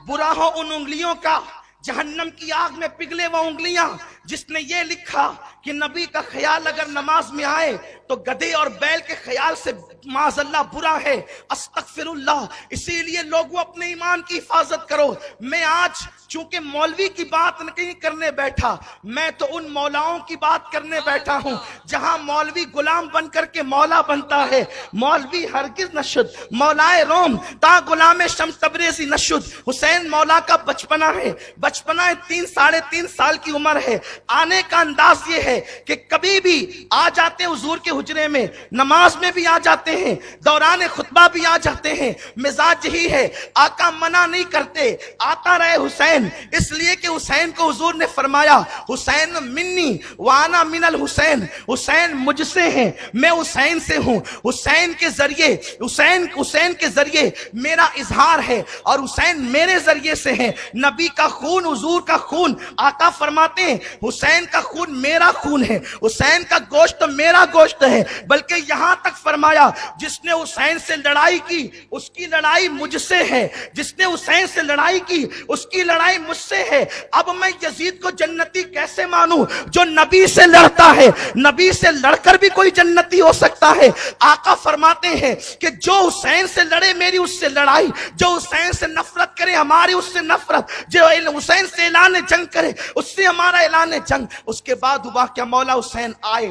برا ہو ان انگلیوں کا جہنم کی آگ میں پگھلے وہ انگلیاں جس نے یہ لکھا کہ نبی کا خیال اگر نماز میں آئے تو گدھے اور بیل کے خیال سے معاذ اللہ برا ہے، استغفر اللہ۔ اسی لیے لوگوں اپنے ایمان کی حفاظت کرو۔ میں آج چونکہ مولوی کی بات نہیں کرنے بیٹھا، میں تو ان مولاؤں کی بات کرنے بیٹھا ہوں جہاں مولوی غلام بن کر کے مولا بنتا ہے۔ مولوی ہرگز نشد، مولائے روم تا غلام شمس تبریزی نشد۔ حسین مولا کا بچپنا ہے، بچپنا 3 سال کی عمر ہے۔ آنے کا انداز یہ ہے کہ کبھی بھی آ جاتے حضور کے حجرے میں، نماز میں بھی آ جاتے ہیں، دوران خطبہ بھی آ جاتے ہیں۔ مزاج یہی ہے، آقا منع نہیں کرتے، آتا رہے حسین، اس لیے کہ حسین کو حضور نے فرمایا حسین منی وانا من الحسین، حسین مجھ سے ہیں، میں حسین سے ہوں۔ حسین کے ذریعے حسین کے ذریعے میرا اظہار ہے اور حسین میرے ذریعے سے ہیں۔ نبی کا خون، حضور کا خون، آقا فرماتے ہیں حسین کا خون میرا خون ہے، حسین کا گوشت میرا گوشت ہے۔ بلکہ یہاں تک فرمایا جس نے حسین سے لڑائی کی اس کی لڑائی مجھ سے ہے، جس نے حسین سے لڑائی کی اس کی لڑائی مجھ سے ہے۔ اب میں یزید کو جنتی کیسے مانوں جو نبی سے لڑتا ہے؟ نبی سے لڑ کر بھی کوئی جنتی ہو سکتا ہے؟ آقا فرماتے ہیں کہ جو حسین سے لڑے میری اس سے لڑائی، جو حسین سے نفرت کرے ہماری اس سے نفرت، جو حسین سے اعلان جنگ کرے اس سے ہمارا اعلان جنگ۔ اس کے بعد ہوا کہ مولا حسین آئے،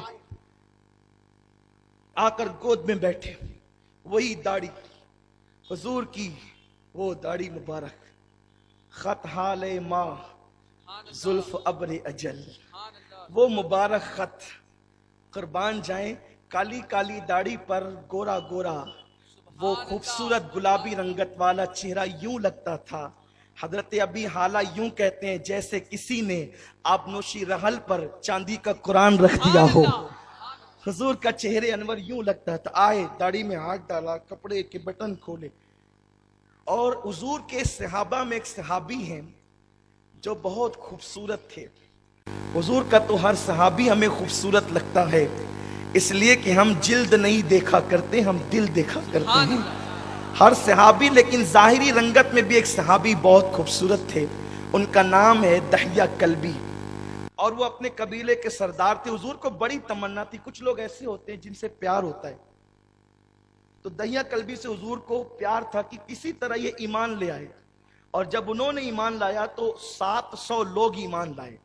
آ کر گود میں بیٹھے، وہی داڑھی حضور کی، وہ داڑھی مبارک، خط حال ماں زلف ابر اجل، وہ مبارک خط، قربان جائیں کالی کالی داڑھی پر گورا گورا وہ خوبصورت گلابی رنگت والا چہرہ یوں لگتا تھا۔ حضرت ابی حالہ یوں کہتے ہیں جیسے کسی نے آبنوشی رحل پر چاندی کا قرآن رکھ دیا ہو۔ حضور کا چہرے انور یوں لگتا تھا۔ آئے، داڑھی میں ہاتھ ڈالا، کپڑے کے بٹن کھولے، اور حضور کے صحابہ میں ایک صحابی ہیں جو بہت خوبصورت تھے۔ حضور کا تو ہر صحابی ہمیں خوبصورت لگتا ہے، اس لیے کہ ہم جلد نہیں دیکھا کرتے، ہم دل دیکھا کرتے ہیں۔ ہر صحابی، لیکن ظاہری رنگت میں بھی ایک صحابی بہت خوبصورت تھے، ان کا نام ہے دحیہ کلبی، اور وہ اپنے قبیلے کے سردار تھے۔ حضور کو بڑی تمنا تھی، کچھ لوگ ایسے ہوتے ہیں جن سے پیار ہوتا ہے، تو دحیہ کلبی سے حضور کو پیار تھا کہ کسی طرح یہ ایمان لے آئے، اور جب انہوں نے ایمان لایا تو 700 لوگ ایمان لائے۔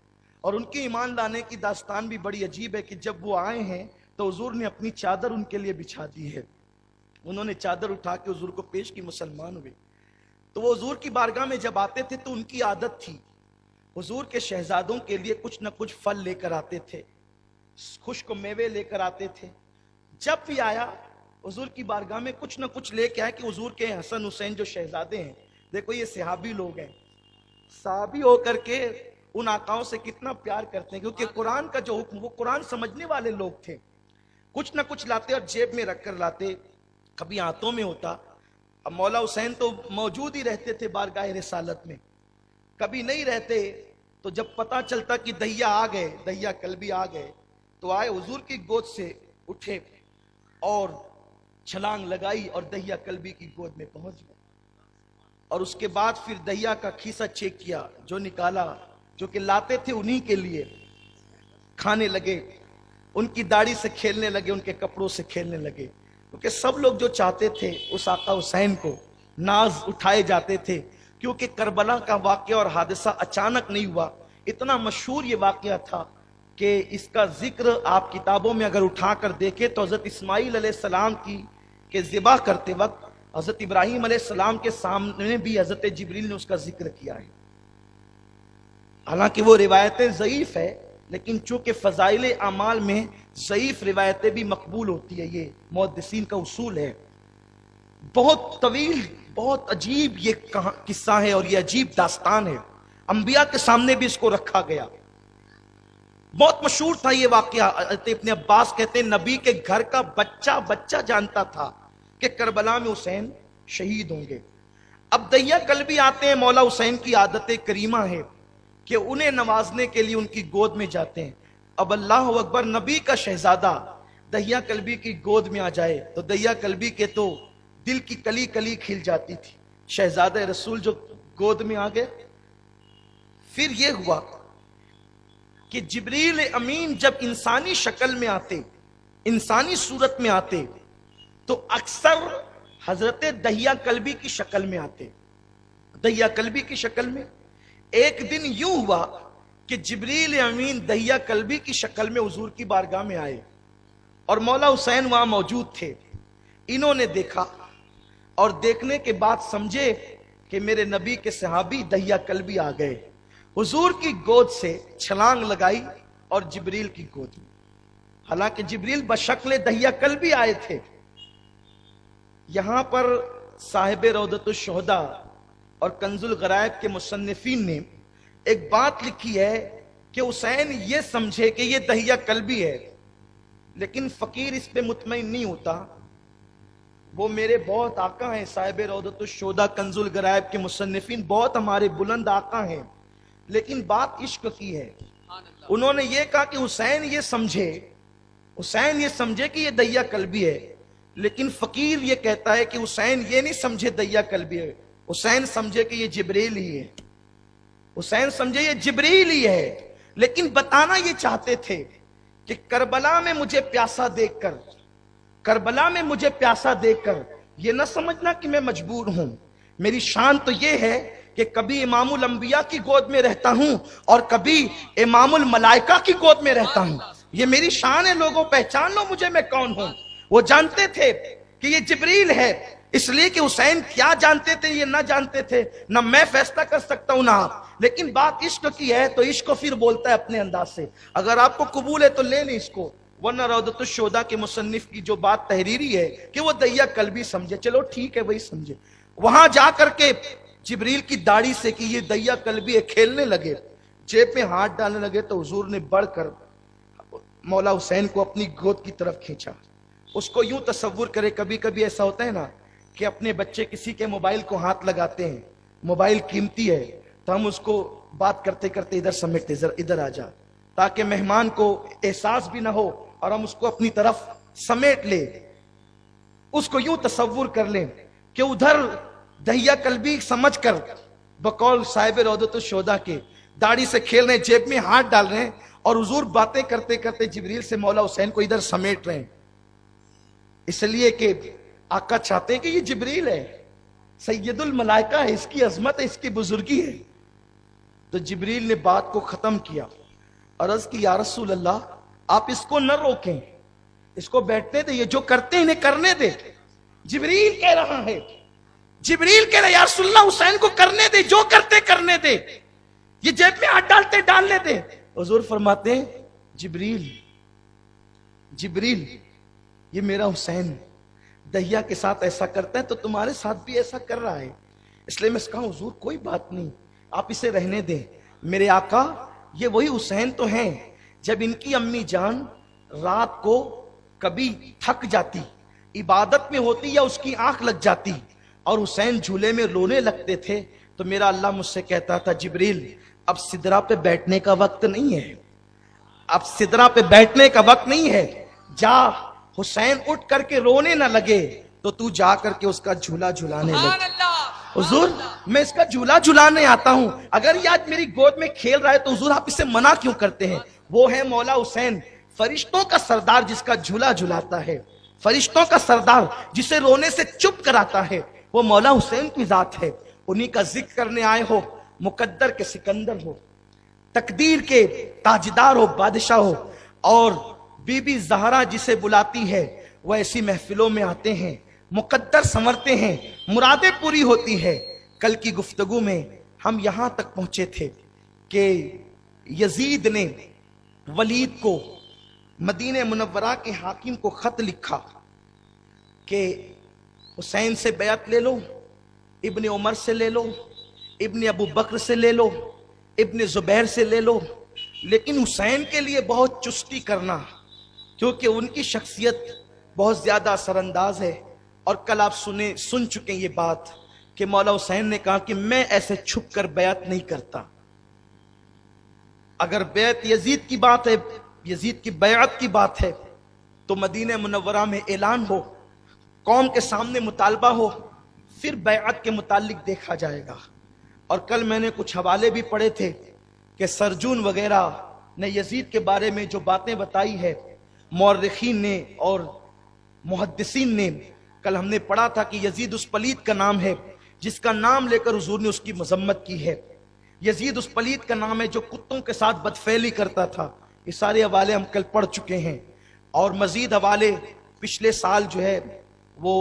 اور ان کے ایمان لانے کی داستان بھی بڑی عجیب ہے کہ جب وہ آئے ہیں تو حضور نے اپنی چادر ان کے لیے بچھا دی ہے، انہوں نے چادر اٹھا کے حضور کو پیش کی، مسلمان ہوئے۔ تو وہ حضور کی بارگاہ میں جب آتے تھے تو ان کی عادت تھی حضور کے شہزادوں کے لیے کچھ نہ کچھ پھل لے کر آتے تھے، خشک میوے لے کر آتے تھے۔ جب بھی آیا حضور کی بارگاہ میں کچھ نہ کچھ لے کے آئے کہ حضور کے حسن حسین جو شہزادے ہیں، دیکھو یہ صحابی لوگ ہیں، صحابی ہو کر کے ان آقاؤں سے کتنا پیار کرتے ہیں، کیونکہ قرآن کا جو حکم، وہ قرآن سمجھنے والے لوگ تھے۔ کچھ نہ کچھ لاتے اور جیب میں رکھ کر لاتے، کبھی ہاتھوں میں ہوتا۔ اب مولا حسین تو موجود ہی رہتے تھے بارگاہ رسالت میں، کبھی نہیں رہتے تو جب پتا چلتا کہ دہیا آ گئے، دہیا کلبی آ گئے، تو آئے حضور کی گود سے اٹھے اور چھلانگ لگائی اور دہیا کلبی کی گود میں پہنچ گئے، اور اس کے بعد پھر دہیا کا کھیسا چیک کیا، جو نکالا، جو کہ لاتے تھے انہی کے لیے، کھانے لگے، ان کی داڑھی سے کھیلنے لگے، ان کے کپڑوں سے کھیلنے لگے، کیونکہ سب لوگ جو چاہتے تھے اس آقا حسین کو ناز اٹھائے جاتے تھے، کیونکہ کربلا کا واقعہ اور حادثہ اچانک نہیں ہوا، اتنا مشہور یہ واقعہ تھا کہ اس کا ذکر آپ کتابوں میں اگر اٹھا کر دیکھیں تو حضرت اسماعیل علیہ السلام کے ذبح کرتے وقت حضرت ابراہیم علیہ السلام کے سامنے بھی حضرت جبریل نے اس کا ذکر کیا ہے۔ حالانکہ وہ روایتیں ضعیف ہے، لیکن چونکہ فضائل اعمال میں ضعیف روایتیں بھی مقبول ہوتی ہے، یہ محدثین کا اصول ہے۔ بہت طویل، بہت عجیب یہ قصہ ہے اور یہ عجیب داستان ہے، انبیاء کے سامنے بھی اس کو رکھا گیا۔ بہت مشہور تھا یہ واقعہ۔ ابن عباس کہتے ہیں نبی کے گھر کا بچہ جانتا تھا کہ کربلا میں حسین شہید ہوں گے۔ اب دہیا کلبی آتے ہیں، مولا حسین کی عادت کریمہ ہے کہ انہیں نوازنے کے لیے ان کی گود میں جاتے ہیں۔ اب اللہ اکبر، نبی کا شہزادہ دہیا کلبی کی گود میں آ جائے تو دہیا کلبی کے تو دل کی کلی کلی کھل جاتی تھی۔ شہزادہ رسول جو گود میں آ گئے، پھر یہ ہوا کہ جبریل امین جب انسانی شکل میں آتے، انسانی صورت میں آتے، تو اکثر حضرت دہیا کلبی کی شکل میں آتے، دہیا کلبی کی شکل میں۔ ایک دن یوں ہوا کہ جبریل امین دہیا کلبی کی شکل میں حضور کی بارگاہ میں آئے اور مولا حسین وہاں موجود تھے۔ انہوں نے دیکھا اور دیکھنے کے بعد سمجھے کہ میرے نبی کے صحابی دہیا کلبی آ گئے، حضور کی گود سے چھلانگ لگائی اور جبریل کی گود میں۔ حالانکہ جبریل بشکل دہیا کلبی آئے تھے۔ یہاں پر صاحب روضۃ الشہداء اور کنز الغرائب کے مصنفین نے ایک بات لکھی ہے کہ حسین یہ سمجھے کہ یہ دہیا کلبی ہے، لیکن فقیر اس پہ مطمئن نہیں ہوتا۔ وہ میرے بہت آقا ہیں، صاحب روضۃ الشہداء کنز الغرائب کے مصنفین بہت ہمارے بلند آقا ہیں، لیکن بات عشق کی ہے۔ انہوں نے یہ کہا کہ حسین یہ سمجھے کہ یہ دہیا کلبی ہے، لیکن فقیر یہ کہتا ہے کہ حسین یہ نہیں سمجھے دہیا کلبی ہے، حسین سمجھے کہ یہ جبریل ہی ہے، حسین سمجھے یہ جبریل ہی ہے۔ لیکن بتانا یہ چاہتے تھے کہ کربلا میں مجھے پیاسا دیکھ کر، کربلا میں مجھے پیاسا دیکھ کر یہ نہ سمجھنا کہ میں مجبور ہوں، میری شان تو یہ ہے کہ کبھی امام الانبیاء کی گود میں رہتا ہوں اور کبھی امام الملائکہ کی گود میں رہتا ہوں، یہ میری شان ہے، لوگوں پہچان لو مجھے میں کون ہوں۔ وہ جانتے تھے کہ یہ جبریل ہے، اس لیے کہ حسین کیا جانتے تھے یہ نہ جانتے تھے، نہ میں فیصلہ کر سکتا ہوں نہ آپ، لیکن بات عشق کی ہے تو عشق پھر بولتا ہے اپنے انداز سے۔ اگر آپ کو قبول ہے تو لے لیں اس کو، ورنہ روضۃ الشہداء کے مصنف کی جو بات تحریری ہے کہ وہ دہیا کلبی سمجھے، چلو ٹھیک ہے وہی سمجھے۔ وہاں جا کر کے جبریل کی داڑھی سے کہ یہ دہیا کلبی ہے کھیلنے لگے، جیب میں ہاتھ ڈالنے لگے تو حضور نے بڑھ کر مولا حسین کو اپنی گود کی طرف کھینچا۔ اس کو یوں تصور کرے، کبھی کبھی ایسا ہوتا ہے نا کہ اپنے بچے کسی کے موبائل کو ہاتھ لگاتے ہیں، موبائل قیمتی ہے تو ہم اس کو بات کرتے کرتے ادھر سمیٹتے، ادھر آ جا، تاکہ مہمان کو احساس بھی نہ ہو اور ہم اس کو اپنی طرف سمیٹ لیں۔ اس کو یوں تصور کر لیں کہ ادھر دہیا کلبی سمجھ کر بقول صاحب روضۃ الشہداء کے داڑھی سے کھیل رہے ہیں، جیب میں ہاتھ ڈال رہے ہیں، اور حضور باتیں کرتے کرتے جبریل سے مولا حسین کو ادھر سمیٹ رہے ہیں، اس لیے کہ آقا چاہتے ہیں کہ یہ جبریل ہے، سید الملائکہ ہے، اس کی عظمت ہے، اس کی بزرگی ہے۔ تو جبریل نے بات کو ختم کیا، عرض کی یا رسول اللہ آپ اس کو نہ روکیں، اس کو بیٹھنے دیں، یہ جو کرتے ہیں انہیں کرنے دیں۔ جبریل کہہ رہا ہے، جبریل کہہ رہا ہے یا رسول اللہ حسین کو کرنے دیں، جو کرتے کرنے دیں، یہ جیب میں ہاتھ ڈالتے ڈالنے دیں۔ حضور فرماتے ہیں جبریل یہ میرا حسین دہیا کے ساتھ ایسا کرتا ہے تو تمہارے ساتھ بھی ایسا کر رہا ہے، اس لیے میں اس کہا حضور کوئی بات نہیں، آپ اسے رہنے دیں۔ میرے آقا یہ وہی حسین تو ہیں جب ان کی امی جان رات کو کبھی تھک جاتی، عبادت میں ہوتی یا اس کی آنکھ لگ جاتی اور حسین جھولے میں رونے لگتے تھے تو میرا اللہ مجھ سے کہتا تھا جبریل اب سدرا پہ بیٹھنے کا وقت نہیں ہے، اب سدرا پہ بیٹھنے کا وقت نہیں ہے، جا حسین اٹھ کر کے رونے نہ لگے تو تو جا کر کے اس کا جھولا جھلانے سبحان لگے۔ اللہ، حضور میں اس کا جھولا جھلانے آتا ہوں، اگر یہ آج میری گود میں کھیل رہا ہے تو حضور آپ اسے منع کیوں کرتے ہیں؟ وہ ہے مولا حسین، فرشتوں کا سردار جس کا جھولا جھلاتا ہے، فرشتوں کا سردار جسے رونے سے چپ کراتا ہے، وہ مولا حسین کی ذات ہے۔ انہی کا ذکر کرنے آئے ہو، مقدر کے سکندر ہو، تقدیر کے تاجدار ہو، بادشاہ ہو، اور بی بی زہرا جسے بلاتی ہے وہ ایسی محفلوں میں آتے ہیں، مقدر سنورتے ہیں، مرادیں پوری ہوتی ہے۔ کل کی گفتگو میں ہم یہاں تک پہنچے تھے کہ یزید نے ولید کو، مدینہ منورہ کے حاکم کو خط لکھا کہ حسین سے بیعت لے لو، ابن عمر سے لے لو، ابن ابو بکر سے لے لو، ابن زبیر سے لے لو، لیکن حسین کے لیے بہت چستی کرنا، کیونکہ ان کی شخصیت بہت زیادہ اثر انداز ہے۔ اور کل آپ سن چکے یہ بات کہ مولا حسین نے کہا کہ میں ایسے چھپ کر بیعت نہیں کرتا۔ اگر بیعت یزید کی بات ہے، یزید کی بیعت کی بات ہے تو مدینہ منورہ میں اعلان ہو، قوم کے سامنے مطالبہ ہو، پھر بیعت کے متعلق دیکھا جائے گا۔ اور کل میں نے کچھ حوالے بھی پڑھے تھے کہ سرجون وغیرہ نے یزید کے بارے میں جو باتیں بتائی ہے، مورخین نے اور محدثین نے، کل ہم نے پڑھا تھا کہ یزید اس پلید کا نام ہے جس کا نام لے کر حضور نے اس کی مذمت کی ہے، یزید اس پلید کا نام ہے جو کتوں کے ساتھ بدفعلی کرتا تھا۔ یہ سارے حوالے ہم کل پڑھ چکے ہیں، اور مزید حوالے پچھلے سال جو ہے وہ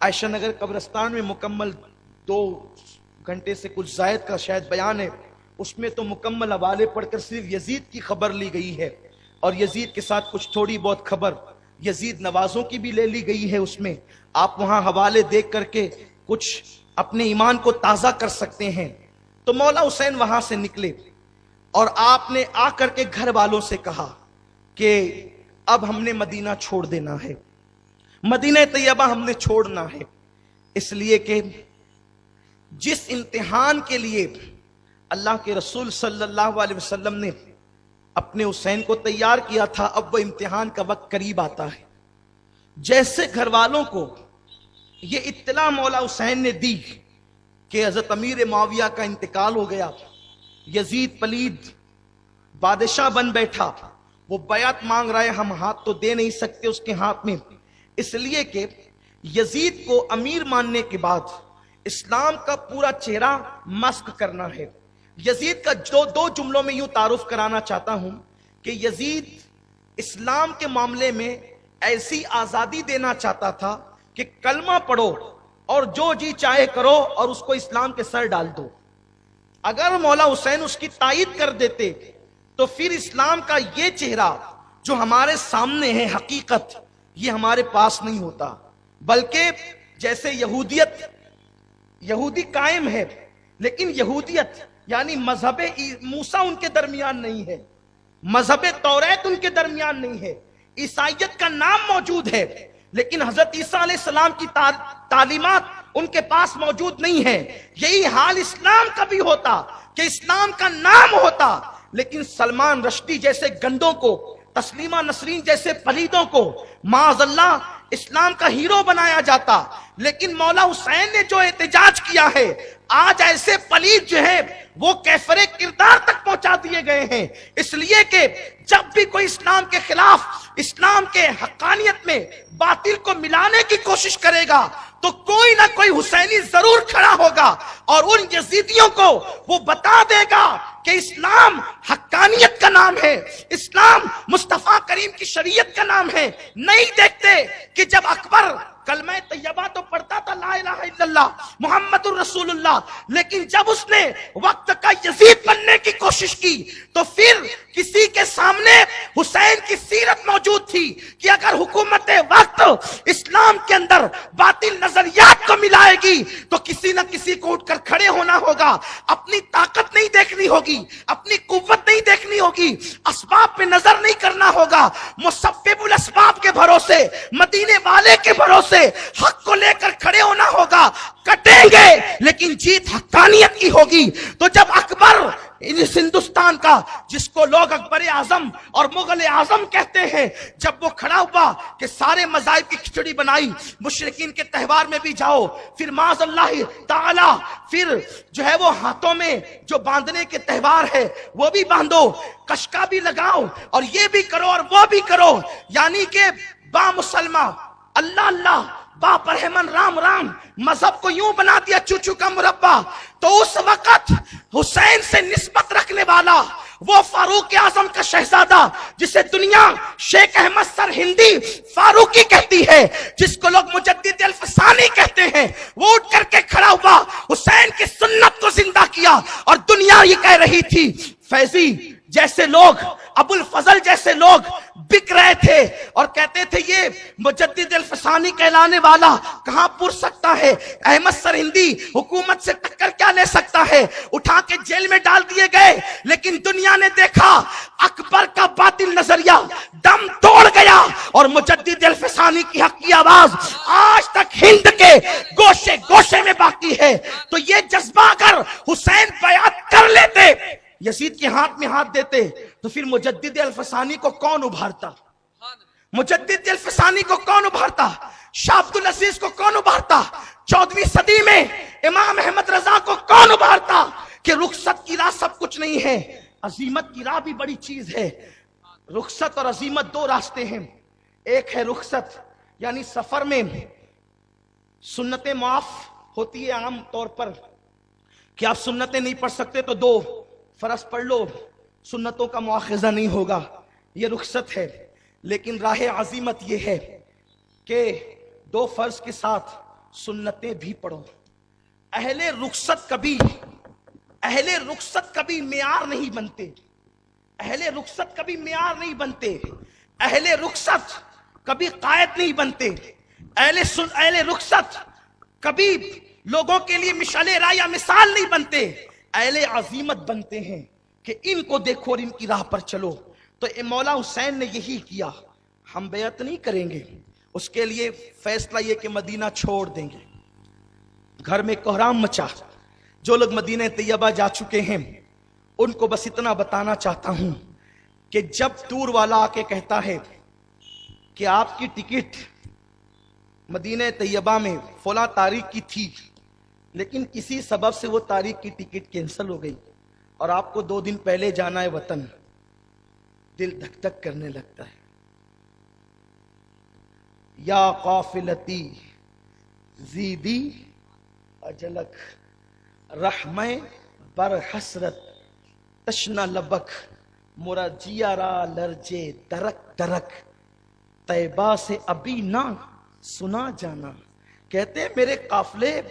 عائشہ نگر قبرستان میں مکمل 2 گھنٹے سے کچھ زائد کا شاید بیان ہے، اس میں تو مکمل حوالے پڑھ کر صرف یزید کی خبر لی گئی ہے، اور یزید کے ساتھ کچھ تھوڑی بہت خبر یزید نوازوں کی بھی لے لی گئی ہے۔ اس میں آپ وہاں حوالے دیکھ کر کے کچھ اپنے ایمان کو تازہ کر سکتے ہیں۔ تو مولا حسین وہاں سے نکلے اور آپ نے آ کر کے گھر والوں سے کہا کہ اب ہم نے مدینہ چھوڑ دینا ہے، مدینہ طیبہ ہم نے چھوڑنا ہے، اس لیے کہ جس امتحان کے لیے اللہ کے رسول صلی اللہ علیہ وسلم نے اپنے حسین کو تیار کیا تھا، اب وہ امتحان کا وقت قریب آتا ہے۔ جیسے گھر والوں کو یہ اطلاع مولا حسین نے دی کہ حضرت امیر معاویہ کا انتقال ہو گیا، یزید پلید بادشاہ بن بیٹھا، وہ بیعت مانگ رہا ہے، ہم ہاتھ تو دے نہیں سکتے اس کے ہاتھ میں، اس لیے کہ یزید کو امیر ماننے کے بعد اسلام کا پورا چہرہ مسخ کرنا ہے۔ یزید کا دو جملوں میں یوں تعارف کرانا چاہتا ہوں کہ یزید اسلام کے معاملے میں ایسی آزادی دینا چاہتا تھا کہ کلمہ پڑھو اور جو جی چاہے کرو اور اس کو اسلام کے سر ڈال دو۔ اگر مولا حسین اس کی تائید کر دیتے تو پھر اسلام کا یہ چہرہ جو ہمارے سامنے ہے حقیقت، یہ ہمارے پاس نہیں ہوتا، بلکہ جیسے یہودی قائم ہے، لیکن یہودیت یعنی مذہب موسیٰ ان کے درمیان نہیں ہے، مذہب توریت ان کے درمیان نہیں ہے، عیسائیت کا نام موجود ہے لیکن حضرت عیسیٰ علیہ السلام کی تعلیمات ان کے پاس موجود نہیں ہے۔ یہی حال اسلام کا بھی ہوتا کہ اسلام کا نام ہوتا لیکن سلمان رشدی جیسے گندوں کو، تسلیمہ نسرین جیسے پلیدوں کو معاذ اللہ اسلام کا ہیرو بنایا جاتا، لیکن مولا حسین نے جو احتجاج کیا ہے، آج ایسے پلید جو ہے وہ کیفر کردار تک پہنچا دیے گئے ہیں، اس لیے کہ جب بھی کوئی اسلام کے خلاف، اسلام کے حقانیت میں باطل کو ملانے کی کوشش کرے گا تو کوئی نہ کوئی حسینی ضرور کھڑا ہوگا اور ان یزیدیوں کو وہ بتا دے گا کہ اسلام حقانیت کا نام ہے، اسلام مصطفیٰ کریم کی شریعت کا نام ہے۔ نہیں دیکھتے کہ جب اکبر کلمہ طیبہ تو پڑھتا تھا لا الہ الا اللہ محمد الرسول اللہ، لیکن جب اس نے وقت کا یزید بننے کی کوشش کی تو پھر کسی کے سامنے حسین کی سیرت موجود تھی کہ اگر حکومت وقت وقت اسلام کے اندر باطل نظریات کو ملائے گی تو کسی نہ کسی کو اٹھ کر کھڑے ہونا ہوگا. اپنی طاقت نہیں دیکھنی ہوگی, اپنی قوت نہیں دیکھنی ہوگی, اسباب پہ نظر نہیں کرنا ہوگا. مسبب الاسباب کے بھروسے, مدینے والے کے بھروسے حق کو لے کر کھڑے ہونا ہوگا. کٹیں گے لیکن جیت حقانیت کی ہوگی. تو جب اکبر اس ہندوستان کا, جس کو لوگ اکبر اعظم اور مغل اعظم کہتے ہیں, جب وہ کھڑا ہوا کہ سارے مذاہب کی کھچڑی بنائی, مشرکین کے تہوار میں بھی جاؤ, پھر معاذ اللہ تعالی پھر جو ہے وہ ہاتھوں میں جو باندھنے کے تہوار ہے وہ بھی باندھو, کشکا بھی لگاؤ, اور یہ بھی کرو اور وہ بھی کرو, یعنی کہ با مسلمہ اللہ اللہ با پرہمن رام رام, مذہب کو یوں بنا دیا چوچو کا مربع. تو اس وقت حسین سے نسبت رکھنے والا وہ فاروق اعظم کا شہزادہ جسے دنیا شیخ احمد سر ہندی فاروقی کہتی ہے, جس کو لوگ مجدد الفسانی کہتے ہیں, وہ اٹھ کر کے کھڑا ہوا, حسین کی سنت کو زندہ کیا. اور دنیا یہ کہہ رہی تھی فیضی جیسے لوگ, ابو الفضل جیسے لوگ بک رہے تھے اور کہتے تھے یہ مجدد الفسانی کہلانے والا کہاں پر سکتا ہے, احمد سر ہندی حکومت سے ٹکر کیا لے سکتا ہے, اٹھا کے جیل میں ڈال دیے گئے. لیکن دنیا نے دیکھا اکبر کا باطل نظریہ دم توڑ گیا اور مجدد الفسانی کی حق کی آواز آج تک ہند کے گوشے گوشے میں باقی ہے. تو یہ جذبہ اگر حسین بیعت کر لیتے, یزید کے ہاتھ میں ہاتھ دیتے, تو پھر مجدد الفسانی کو کون ابھارتا, مجدد الفسانی کو کون ابھارتا, شاہ عبد العزیز کو کون ابھارتا, 14ویں صدی میں امام احمد رضا کو کون ابھارتا کہ رخصت کی راہ سب کچھ نہیں ہے, عزیمت کی راہ بھی بڑی چیز ہے. رخصت اور عزیمت دو راستے ہیں. ایک ہے رخصت یعنی سفر میں سنتیں معاف ہوتی ہے عام طور پر کہ آپ سنتیں نہیں پڑھ سکتے تو 2 فرض پڑھ لو, سنتوں کا مواخذہ نہیں ہوگا, یہ رخصت ہے. لیکن راہ عزیمت یہ ہے کہ 2 فرض کے ساتھ سنتیں بھی پڑھو. اہل رخصت کبھی معیار نہیں بنتے, اہل رخصت کبھی معیار نہیں بنتے, اہل رخصت کبھی قائد نہیں بنتے, اہل رخصت کبھی لوگوں کے لیے مشعل راہ یا مثال نہیں بنتے, اہل عظیمت بنتے ہیں کہ ان کو دیکھو اور ان کی راہ پر چلو. تو مولا حسین نے یہی کیا, ہم بیعت نہیں کریں گے, اس کے لیے فیصلہ یہ کہ مدینہ چھوڑ دیں گے. گھر میں کوہرام مچا. جو لوگ مدینہ طیبہ جا چکے ہیں ان کو بس اتنا بتانا چاہتا ہوں کہ جب ٹور والا آ کے کہتا ہے کہ آپ کی ٹکٹ مدینہ طیبہ میں فلاں تاریخ کی تھی لیکن کسی سبب سے وہ تاریخ کی ٹکٹ کینسل ہو گئی اور آپ کو 2 دن پہلے جانا ہے وطن, دل دھک دھک کرنے لگتا ہے. یا قافلتی زیدی اجلک رحمہ بر حسرت تشنا لبک مرا جیارا لرجے درک درک طیبہ سے ابھی نہ سنا جانا. کہتے ہیں میرے قافلے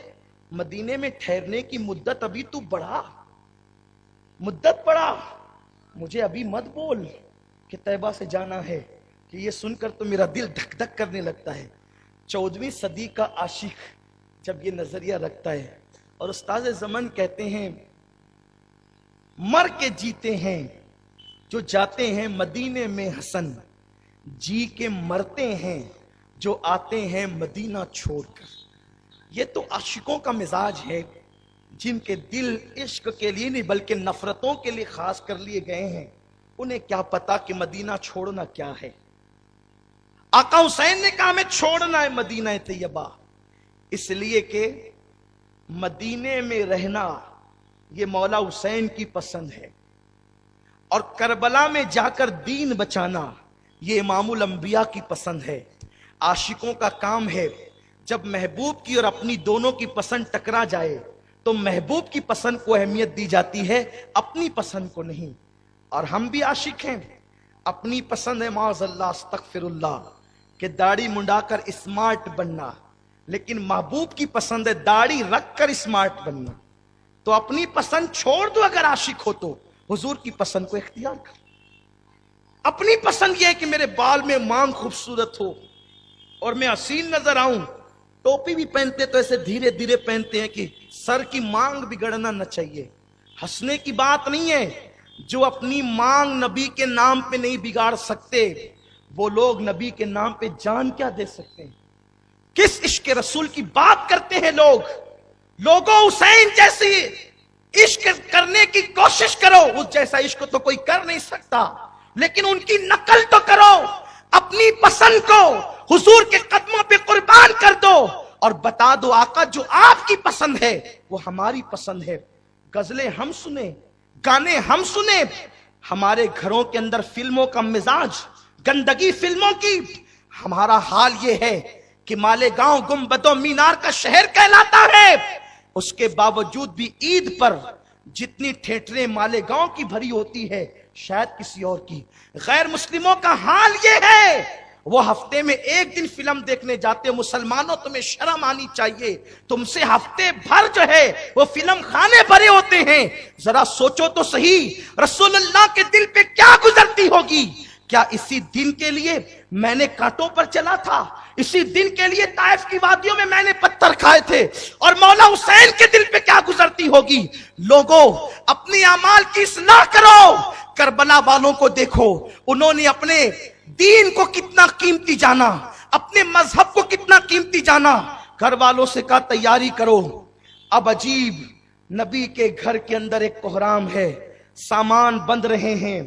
مدینے میں ٹھہرنے کی مدت ابھی تو بڑھا, مدت بڑھا, مجھے ابھی مت بول کہ طیبہ سے جانا ہے, کہ یہ سن کر تو میرا دل دھک دھک کرنے لگتا ہے. 14ویں صدی کا عاشق جب یہ نظریہ رکھتا ہے, اور استاد زمن کہتے ہیں مر کے جیتے ہیں جو جاتے ہیں مدینے میں حسن, جی کے مرتے ہیں جو آتے ہیں مدینہ چھوڑ کر. یہ تو عاشقوں کا مزاج ہے جن کے دل عشق کے لیے نہیں بلکہ نفرتوں کے لیے خاص کر لیے گئے ہیں. انہیں کیا پتا کہ مدینہ چھوڑنا کیا ہے. آقا حسین نے کہا میں چھوڑنا ہے مدینہ طیبہ, اس لیے کہ مدینے میں رہنا یہ مولا حسین کی پسند ہے, اور کربلا میں جا کر دین بچانا یہ امام الانبیاء کی پسند ہے. عاشقوں کا کام ہے جب محبوب کی اور اپنی دونوں کی پسند ٹکرا جائے تو محبوب کی پسند کو اہمیت دی جاتی ہے, اپنی پسند کو نہیں. اور ہم بھی عاشق ہیں, اپنی پسند ہے معاذ اللہ استغفر اللہ کہ داڑھی منڈا کر اسمارٹ بننا, لیکن محبوب کی پسند ہے داڑھی رکھ کر اسمارٹ بننا. تو اپنی پسند چھوڑ دو اگر عاشق ہو تو حضور کی پسند کو اختیار کر. اپنی پسند یہ ہے کہ میرے بال میں مانگ خوبصورت ہو, اور میں حسین نظر آؤں، ٹوپی بھی پہنتے تو ایسے دھیرے دھیرے پہنتے ہیں کہ سر کی مانگ بگڑنا نہ چاہیے. ہنسنے کی بات نہیں ہے. جو اپنی مانگ نبی کے نام پہ نہیں بگاڑ سکتے وہ لوگ نبی کے نام پہ جان کیا دے سکتے ہیں؟ کس عشق رسول کی بات کرتے ہیں لوگ. لوگوں حسین جیسی عشق کرنے کی کوشش کرو، اس جیسا عشق تو کوئی کر نہیں سکتا، لیکن ان کی نقل تو کرو. اپنی پسند کو حضور کے قدموں پہ قربان کر دو اور بتا دو آقا جو آپ کی پسند ہے وہ ہماری پسند ہے. غزلیں ہم سنیں، گانے ہم سنیں، ہمارے گھروں کے اندر فلموں کا مزاج، گندگی فلموں کی. ہمارا حال یہ ہے کہ مالیگاؤں گنبد و مینار کا شہر کہلاتا ہے، اس کے باوجود بھی عید پر جتنی تھیٹریں مالیگاؤں کی بھری ہوتی ہے شاید کسی اور کی. غیر مسلموں کا حال یہ ہے، وہ ہفتے میں ایک دن فلم دیکھنے جاتے. مسلمانوں تمہیں شرم آنی چاہیے، تم سے ہفتے بھر جو ہے وہ فلم خانے بھرے ہوتے ہیں. ذرا سوچو تو صحیح رسول اللہ کے دل پہ کیا گزرتی ہوگی. کیا اسی دن کے لیے میں نے کانٹوں پر چلا تھا؟ اسی دن کے لیے طائف کی وادیوں میں میں نے پتھر کھائے تھے؟ اور مولا حسین کے دل پہ کیا گزرتی ہوگی؟ لوگوں اپنی اعمال کی اصلاح کرو. کربلا والوں کو دیکھو، انہوں نے اپنے دین کو کتنا قیمتی جانا، اپنے مذہب کو کتنا قیمتی جانا. گھر والوں سے کہا تیاری کرو. اب عجیب، نبی کے گھر کے اندر ایک کوہرام ہے، سامان بند رہے ہیں،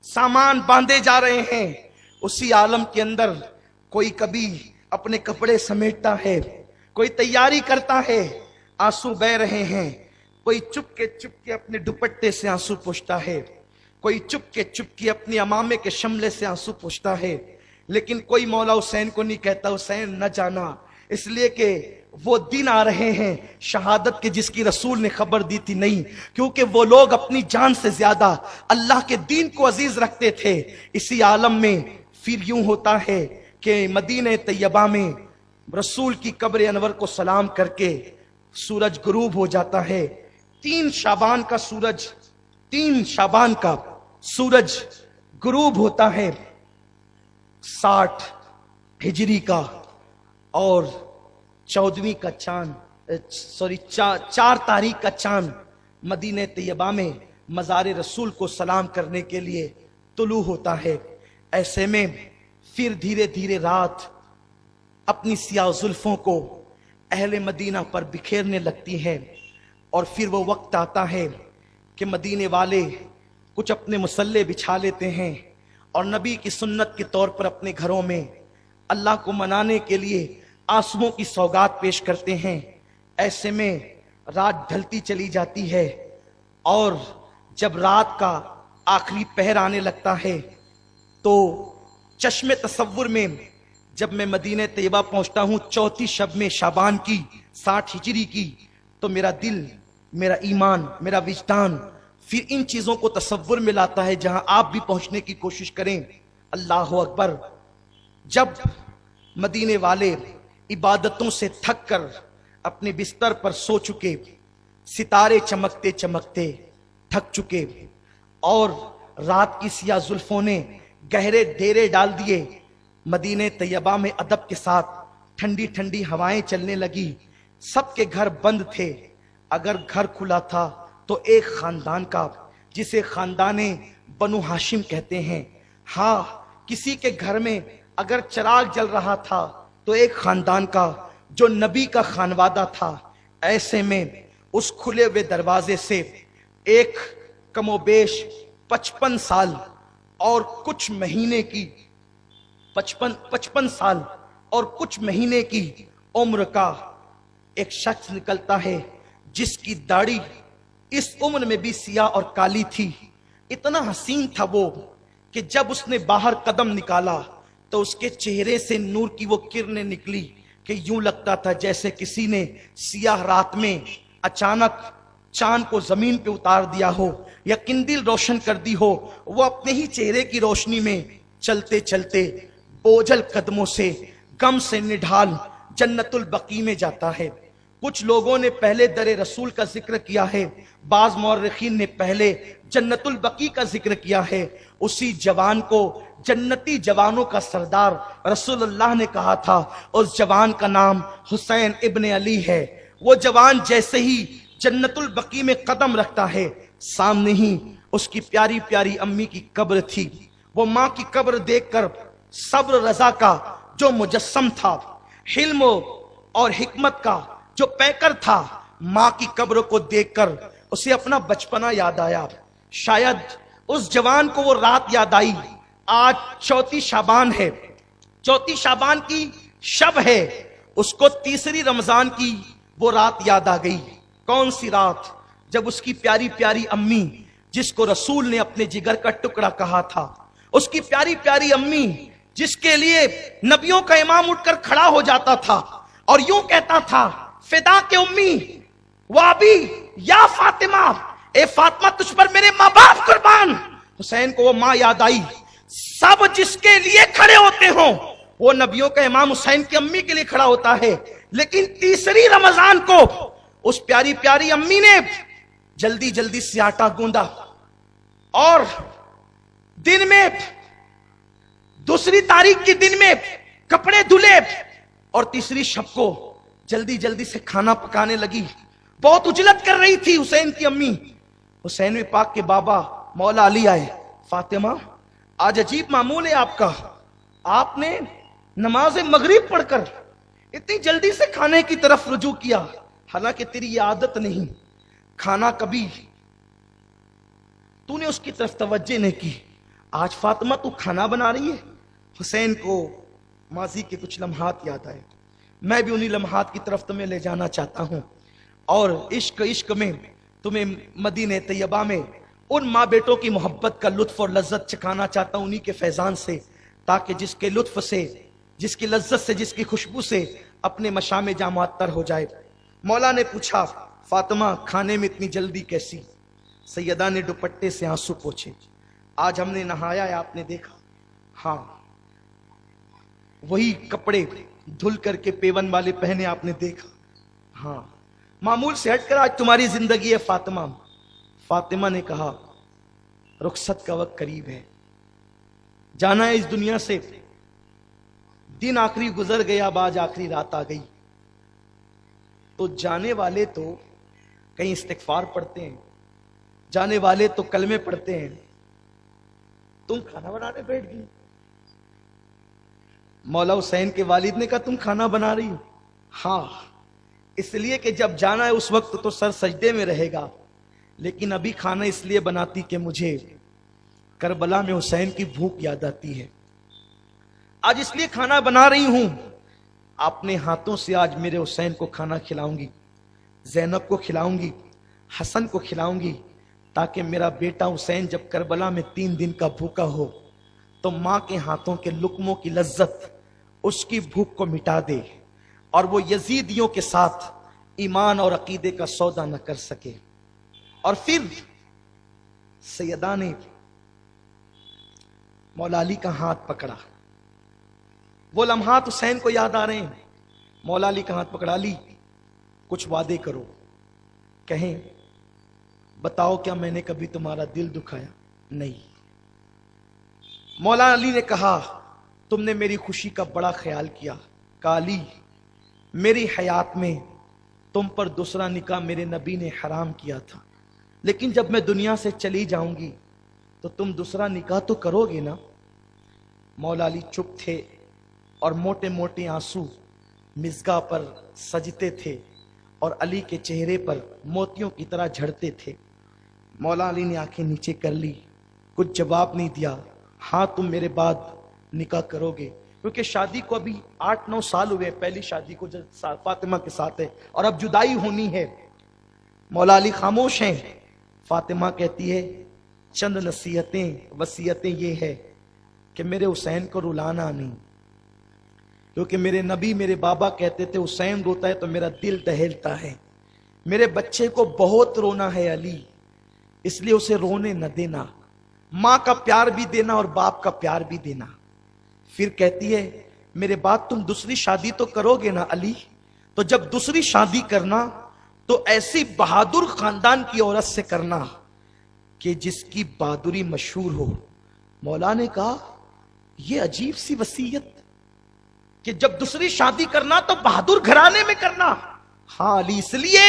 سامان باندھے جا رہے ہیں. اسی عالم کے اندر کوئی کبھی اپنے کپڑے سمیٹتا ہے، کوئی تیاری کرتا ہے، آنسو بہ رہے ہیں. کوئی چپ کے اپنے دوپٹے سے آنسو پوچھتا ہے، کوئی چپ کے اپنی امامے کے شملے سے آنسو پوچھتا ہے. لیکن کوئی مولا حسین کو نہیں کہتا حسین نہ جانا، اس لیے کہ وہ دن آ رہے ہیں شہادت کے جس کی رسول نے خبر دی تھی. نہیں، کیونکہ وہ لوگ اپنی جان سے زیادہ اللہ کے دین کو عزیز رکھتے تھے. اسی عالم میں پھر یوں ہوتا ہے کہ مدینہ طیبہ میں رسول کی قبر انور کو سلام کر کے سورج غروب ہو جاتا ہے. 3 شعبان کا سورج غروب ہوتا ہے. 60 ہجری کا اور 14ویں کا چاند 4 تاریخ کا چاند مدینہ طیبہ میں مزار رسول کو سلام کرنے کے لیے طلوع ہوتا ہے. ایسے میں پھر دھیرے دھیرے رات اپنی سیاہ زلفوں کو اہل مدینہ پر بکھیرنے لگتی ہے. اور پھر وہ وقت آتا ہے کہ مدینے والے کچھ اپنے مسلح بچھا لیتے ہیں اور نبی کی سنت کے طور پر اپنے گھروں میں اللہ کو منانے کے لیے آنسوؤں کی سوگات پیش کرتے ہیں. ایسے میں رات ڈھلتی چلی جاتی ہے اور جب رات کا آخری پہر آنے لگتا ہے تو چشم تصور میں جب میں مدینہ طیبہ پہنچتا ہوں 34 شب میں شعبان کی 60 ہجری کی، تو میرا دل، میرا ایمان، میرا وجدان پھر ان چیزوں کو تصور میں لاتا ہے جہاں آپ بھی پہنچنے کی کوشش کریں. اللہ اکبر. جب مدینے والے عبادتوں سے تھک کر اپنے بستر پر سو چکے، ستارے چمکتے چمکتے تھک چکے اور رات کی سیاہ زلفوں نے گہرے ڈیرے ڈال دیے، مدینہ طیبہ میں ادب کے ساتھ ٹھنڈی ٹھنڈی ہوائیں چلنے لگی. سب کے گھر بند تھے. اگر گھر کھلا تھا تو ایک خاندان کا، جسے خاندان بنو ہاشم کہتے ہیں. ہاں، کسی کے گھر میں اگر چراغ جل رہا تھا تو ایک خاندان کا جو نبی کا خانوادہ تھا. ایسے میں اس کھلے ہوئے دروازے سے ایک کم و بیش 55 سال اور کچھ مہینے کی 55 سال اور کچھ مہینے کی عمر کا ایک شخص نکلتا ہے جس کی داڑھی اس عمر میں بھی سیاہ اور کالی تھی. اتنا حسین تھا وہ کہ جب اس نے باہر قدم نکالا تو اس کے چہرے سے نور کی وہ کرنیں نکلی کہ یوں لگتا تھا جیسے کسی نے سیاہ رات میں اچانک چاند کو زمین پہ اتار دیا ہو یا قندیل روشن کر دی ہو. وہ اپنے ہی چہرے کی روشنی میں چلتے چلتے بوجھل قدموں سے غم سے نڈھال جنت البقیع میں جاتا ہے. کچھ لوگوں نے پہلے در رسول کا ذکر کیا ہے، بعض مورخین نے پہلے جنت البقیع کا ذکر کیا ہے۔ اسی جوان کو جنتی جوانوں کا سردار رسول اللہ نے کہا تھا، اس جوان کا نام حسین ابن علی ہے۔ وہ جوان جیسے ہی جنت البقیع میں قدم رکھتا ہے، سامنے ہی اس کی پیاری پیاری امی کی قبر تھی۔ وہ ماں کی قبر دیکھ کر صبر رضا کا جو مجسم تھا، حلم اور حکمت کا جو پیکر تھا، ماں کی قبر کو دیکھ کر اسے اپنا بچپنا یاد آیا۔ شاید اس جوان کو وہ رات یاد آئی۔ آج 34 شعبان ہے، 34 شعبان کی شب ہے، اس کو تیسری رمضان کی وہ رات یاد آ گئی۔ کون سی رات؟ جب اس کی پیاری پیاری امی، جس کو رسول نے اپنے جگر کا ٹکڑا کہا تھا، اس کی پیاری پیاری امی جس کے لیے نبیوں کا امام اٹھ کر کھڑا ہو جاتا تھا اور یوں کہتا تھا، فدا کے امی وابی یا فاطمہ، اے فاطمہ تجھ پر میرے ماں باپ قربان۔ حسین کو وہ ماں یاد آئی۔ سب جس کے لیے کھڑے ہوتے ہوں، وہ نبیوں کا امام حسین کی امی کے لیے کھڑا ہوتا ہے، لیکن تیسری رمضان کو اس پیاری پیاری امی نے جلدی جلدی سے آٹا گوندا اور دن میں دوسری تاریخ کی دن میں کپڑے دھلے اور تیسری شب کو جلدی جلدی سے کھانا پکانے لگی۔ بہت اجلت کر رہی تھی حسین کی امی۔ حسین پاک کے بابا مولا علی آئے، فاطمہ آج عجیب معمول ہے آپ کا، آپ نے نماز مغرب پڑھ کر اتنی جلدی سے کھانے کی طرف رجوع کیا، حالانکہ تیری یہ عادت نہیں، کھانا کبھی تو نے اس کی طرف توجہ نہیں کی، آج فاطمہ تو کھانا بنا رہی ہے۔ حسین کو ماضی کے کچھ لمحات یاد آئے۔ میں بھی انہی لمحات کی طرف تمہیں لے جانا چاہتا ہوں، اور عشق میں تمہیں مدینہ طیبہ میں ان ماں بیٹوں کی محبت کا لطف اور لذت چکھانا چاہتا ہوں، انہی کے فیضان سے، تاکہ جس کے لطف سے، جس کی لذت سے، جس کی خوشبو سے اپنے مشام جاں معطر ہو جائے۔ مولا نے پوچھا، فاطمہ کھانے میں اتنی جلدی کیسی؟ سیدہ نے دوپٹے سے آنسو پوچھے۔ آج ہم نے نہایا ہے، آپ نے دیکھا؟ ہاں، وہی کپڑے دھل کر کے پیون والے پہنے آپ نے دیکھا؟ ہاں، معمول سے ہٹ کر آج تمہاری زندگی ہے فاطمہ۔ فاطمہ نے کہا، رخصت کا وقت قریب ہے، جانا ہے اس دنیا سے، دن آخری گزر گیا، اب آج آخری رات آ گئی۔ تو جانے والے تو کہیں استغفار پڑھتے ہیں، جانے والے تو کلمے پڑھتے ہیں، تم کھانا بنانے بیٹھ گئی۔ مولا حسین کے والد نے کہا، تم کھانا بنا رہی ہو؟ ہاں، اس لیے کہ جب جانا ہے اس وقت تو سر سجدے میں رہے گا، لیکن ابھی کھانا اس لیے بناتی کہ مجھے کربلا میں حسین کی بھوک یاد آتی ہے، آج اس لیے کھانا بنا رہی ہوں، اپنے ہاتھوں سے آج میرے حسین کو کھانا کھلاؤں گی، زینب کو کھلاؤں گی، حسن کو کھلاؤں گی، تاکہ میرا بیٹا حسین جب کربلا میں 3 دن کا بھوکا ہو تو ماں کے ہاتھوں کے لقموں کی لذت اس کی بھوک کو مٹا دے، اور وہ یزیدیوں کے ساتھ ایمان اور عقیدے کا سودا نہ کر سکے۔ اور پھر سیدہ نے مولا علی کا ہاتھ پکڑا، وہ لمحات حسین کو یاد آ رہے ہیں۔ مولا علی کا ہاتھ پکڑا، علی کچھ وعدے کرو، کہیں بتاؤ کیا میں نے کبھی تمہارا دل دکھایا؟ نہیں۔ مولا علی نے کہا، تم نے میری خوشی کا بڑا خیال کیا۔ کہا، علی میری حیات میں تم پر دوسرا نکاح میرے نبی نے حرام کیا تھا، لیکن جب میں دنیا سے چلی جاؤں گی تو تم دوسرا نکاح تو کرو گے نا؟ مولا علی چپ تھے اور موٹے موٹے آنسو مزگاہ پر سجتے تھے اور علی کے چہرے پر موتیوں کی طرح جھڑتے تھے۔ مولا علی نے آنکھیں نیچے کر لی، کچھ جواب نہیں دیا۔ ہاں تم میرے بعد نکاح کرو گے، کیونکہ شادی کو ابھی 8-9 سال ہوئے، پہلی شادی کو جو فاطمہ کے ساتھ ہے، اور اب جدائی ہونی ہے۔ مولا علی خاموش ہیں۔ فاطمہ کہتی ہے، چند نصیحتیں وصیتیں یہ ہے کہ میرے حسین کو رلانا نہیں، کیونکہ میرے نبی میرے بابا کہتے تھے حسین روتا ہے تو میرا دل دہلتا ہے، میرے بچے کو بہت رونا ہے علی، اس لیے اسے رونے نہ دینا، ماں کا پیار بھی دینا اور باپ کا پیار بھی دینا۔ پھر کہتی ہے، میرے بعد تم دوسری شادی تو کرو گے نا علی؟ تو جب دوسری شادی کرنا تو ایسی بہادر خاندان کی عورت سے کرنا کہ جس کی بہادری مشہور ہو۔ مولا نے کہا یہ عجیب سی وصیت کہ جب دوسری شادی کرنا تو بہادر گھرانے میں کرنا۔ ہاں علی، اس لیے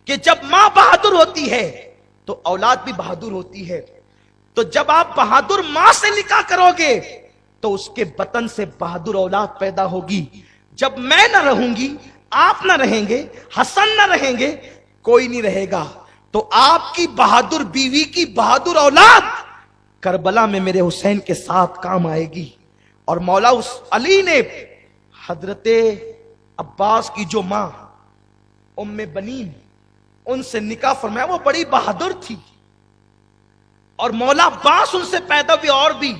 کہ جب ماں بہادر ہوتی ہے تو اولاد بھی بہادر ہوتی ہے۔ تو جب آپ بہادر ماں سے نکاح کرو گے تو اس کے بطن سے بہادر اولاد پیدا ہوگی۔ جب میں نہ رہوں گی، آپ نہ رہیں گے، حسن نہ رہیں گے، کوئی نہیں رہے گا، تو آپ کی بہادر بیوی کی بہادر اولاد کربلا میں میرے حسین کے ساتھ کام آئے گی۔ اور مولا علی نے حضرت عباس کی جو ماں ام بنین، ان سے نکاح فرمایا، وہ بڑی بہادر تھی، اور مولا عباس ان سے پیدا ہوئے۔ اور بھی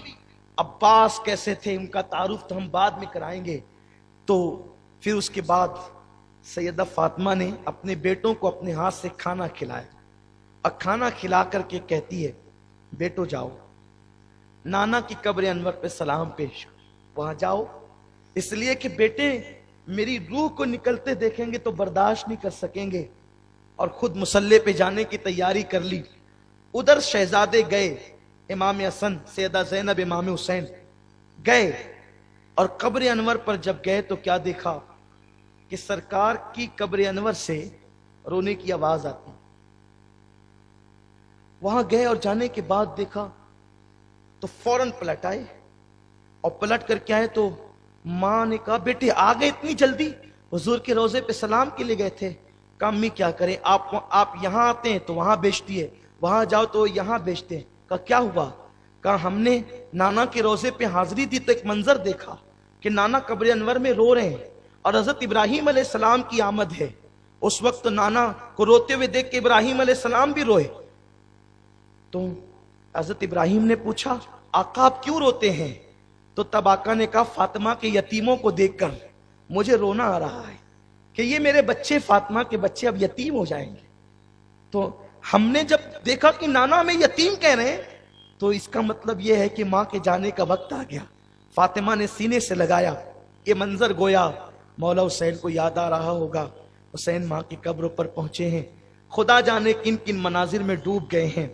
عباس کیسے تھے ان کا تعارف تو ہم بعد میں کرائیں گے۔ تو پھر اس کے بعد سیدہ فاطمہ نے اپنے بیٹوں کو اپنے ہاتھ سے کھانا کھلایا، اور کھانا کھلا کر کے کہتی ہے بیٹو جاؤ نانا کی قبر انور پہ سلام پیش، وہاں جاؤ، اس لیے کہ بیٹے میری روح کو نکلتے دیکھیں گے تو برداشت نہیں کر سکیں گے۔ اور خود مصلی پہ جانے کی تیاری کر لی۔ ادھر شہزادے گئے، امام حسن، سیدہ زینب، امام حسین گئے، اور قبر انور پر جب گئے تو کیا دیکھا کہ سرکار کی قبر انور سے رونے کی آواز آتی۔ وہاں گئے اور جانے کے بعد دیکھا تو فوراً پلٹ آئے، اور پلٹ کر کے آئے تو ماں نے کہا بیٹے آ گئے اتنی جلدی؟ حضور کے روزے پہ سلام کے لیے گئے تھے۔ کہا امی کیا کریں، آپ یہاں آتے ہیں تو وہاں بیچتی ہے، وہاں جاؤ تو یہاں بیچتے ہیں۔ کہا کیا ہوا؟ کہا ہم نے نانا کے روزے پہ حاضری دی تو ایک منظر دیکھا کہ نانا قبر انور میں رو رہے ہیں، اور حضرت ابراہیم علیہ السلام کی آمد ہے۔ اس وقت نانا کو روتے ہوئے دیکھ کے ابراہیم علیہ السلام بھی روئے۔ تو حضرت ابراہیم نے پوچھا آقا آپ کیوں روتے ہیں؟ تو تب آقا نے کہا فاطمہ کے یتیموں کو دیکھ کر مجھے رونا آ رہا ہے کہ یہ میرے بچے، فاطمہ کے بچے اب یتیم ہو جائیں گے۔ تو ہم نے جب دیکھا کہ نانا ہمیں یتیم کہہ رہے ہیں تو اس کا مطلب یہ ہے کہ ماں کے جانے کا وقت آ گیا۔ فاطمہ نے سینے سے لگایا، یہ منظر گویا مولا حسین کو یاد آ رہا ہوگا۔ حسین ماں کی قبر پر پہنچے ہیں، خدا جانے کن کن مناظر میں ڈوب گئے ہیں۔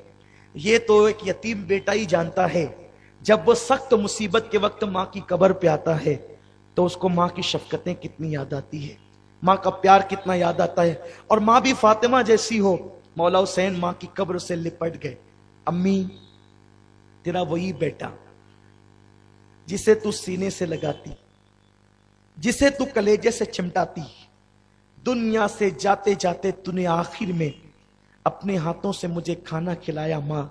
یہ تو ایک یتیم بیٹا ہی جانتا ہے جب وہ سخت مصیبت کے وقت ماں کی قبر پہ آتا ہے تو اس کو ماں کی شفقتیں کتنی یاد آتی ہے، ماں کا پیار کتنا یاد آتا ہے۔ اور ماں بھی فاطمہ جیسی ہو۔ مولا حسین ماں کی قبر سے لپٹ گئے۔ امی تیرا وہی بیٹا جسے تو سینے سے لگاتی، جسے تو کلیجے سے چمٹاتی، دنیا سے جاتے جاتے تو نے آخر میں اپنے ہاتھوں سے مجھے کھانا کھلایا۔ ماں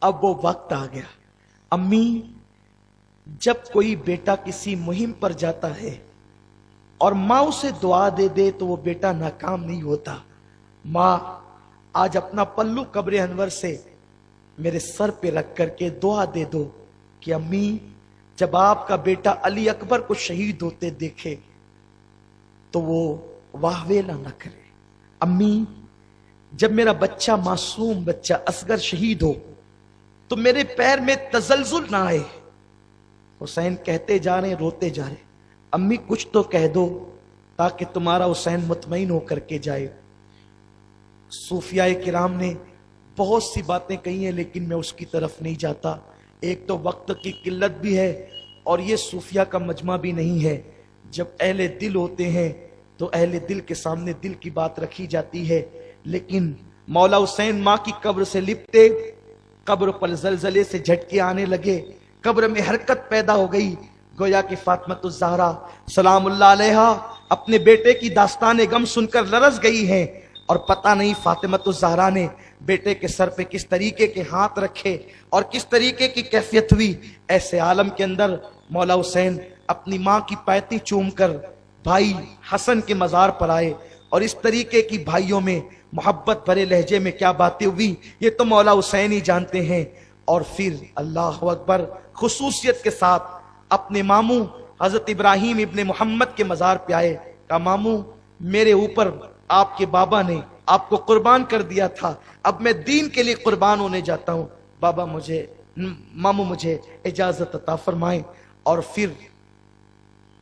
اب وہ وقت آ گیا۔ امی جب کوئی بیٹا کسی مہم پر جاتا ہے اور ماں اسے دعا دے دے تو وہ بیٹا ناکام نہیں ہوتا۔ ماں آج اپنا پلو قبر انور سے میرے سر پہ رکھ کر کے دعا دے دو کہ امی جب آپ کا بیٹا علی اکبر کو شہید ہوتے دیکھے تو وہ واہ ویلا نہ کرے۔ امی جب میرا بچہ معصوم بچہ اصغر شہید ہو تو میرے پیر میں تزلزل نہ آئے۔ حسین کہتے جا رہے ہیں، روتے جا رہے ہیں۔ امی کچھ تو کہہ دو تاکہ تمہارا حسین مطمئن ہو کر کے جائے۔ صوفیاء کرام نے بہت سی باتیں کہی ہیں لیکن میں اس کی طرف نہیں جاتا۔ ایک تو وقت کی قلت بھی ہے اور یہ صوفیاء کا مجمع بھی نہیں ہے۔ جب اہل دل ہوتے ہیں تو اہل دل کے سامنے دل کی بات رکھی جاتی ہے۔ لیکن مولا حسین ماں کی قبر سے لپٹے، قبر پر زلزلے سے جھٹکے آنے لگے، قبر میں حرکت پیدا ہو گئی، گویا کہ فاطمہ الزہرا سلام اللہ علیہا اپنے بیٹے کی داستان غم سن کر لرز گئی ہیں، اور پتہ نہیں فاطمہ الزہرا نے بیٹے کے سر پہ کس طریقے کے ہاتھ رکھے اور کس طریقے کی کیفیت ہوئی۔ ایسے عالم کے اندر مولا حسین اپنی ماں کی پایتی چوم کر بھائی حسن کے مزار پر آئے، اور اس طریقے کی بھائیوں میں محبت بھرے لہجے میں کیا باتیں ہوئی یہ تو مولا حسین ہی جانتے ہیں۔ اور پھر اللہ اکبر خصوصیت کے ساتھ اپنے ماموں حضرت ابراہیم ابن محمد کے مزار پہ آئے، کہا ماموں میرے اوپر آپ کے بابا نے آپ کو قربان کر دیا تھا، اب میں دین کے لیے قربان ہونے جاتا ہوں، ماموں مجھے اجازت عطا فرمائیں۔ اور پھر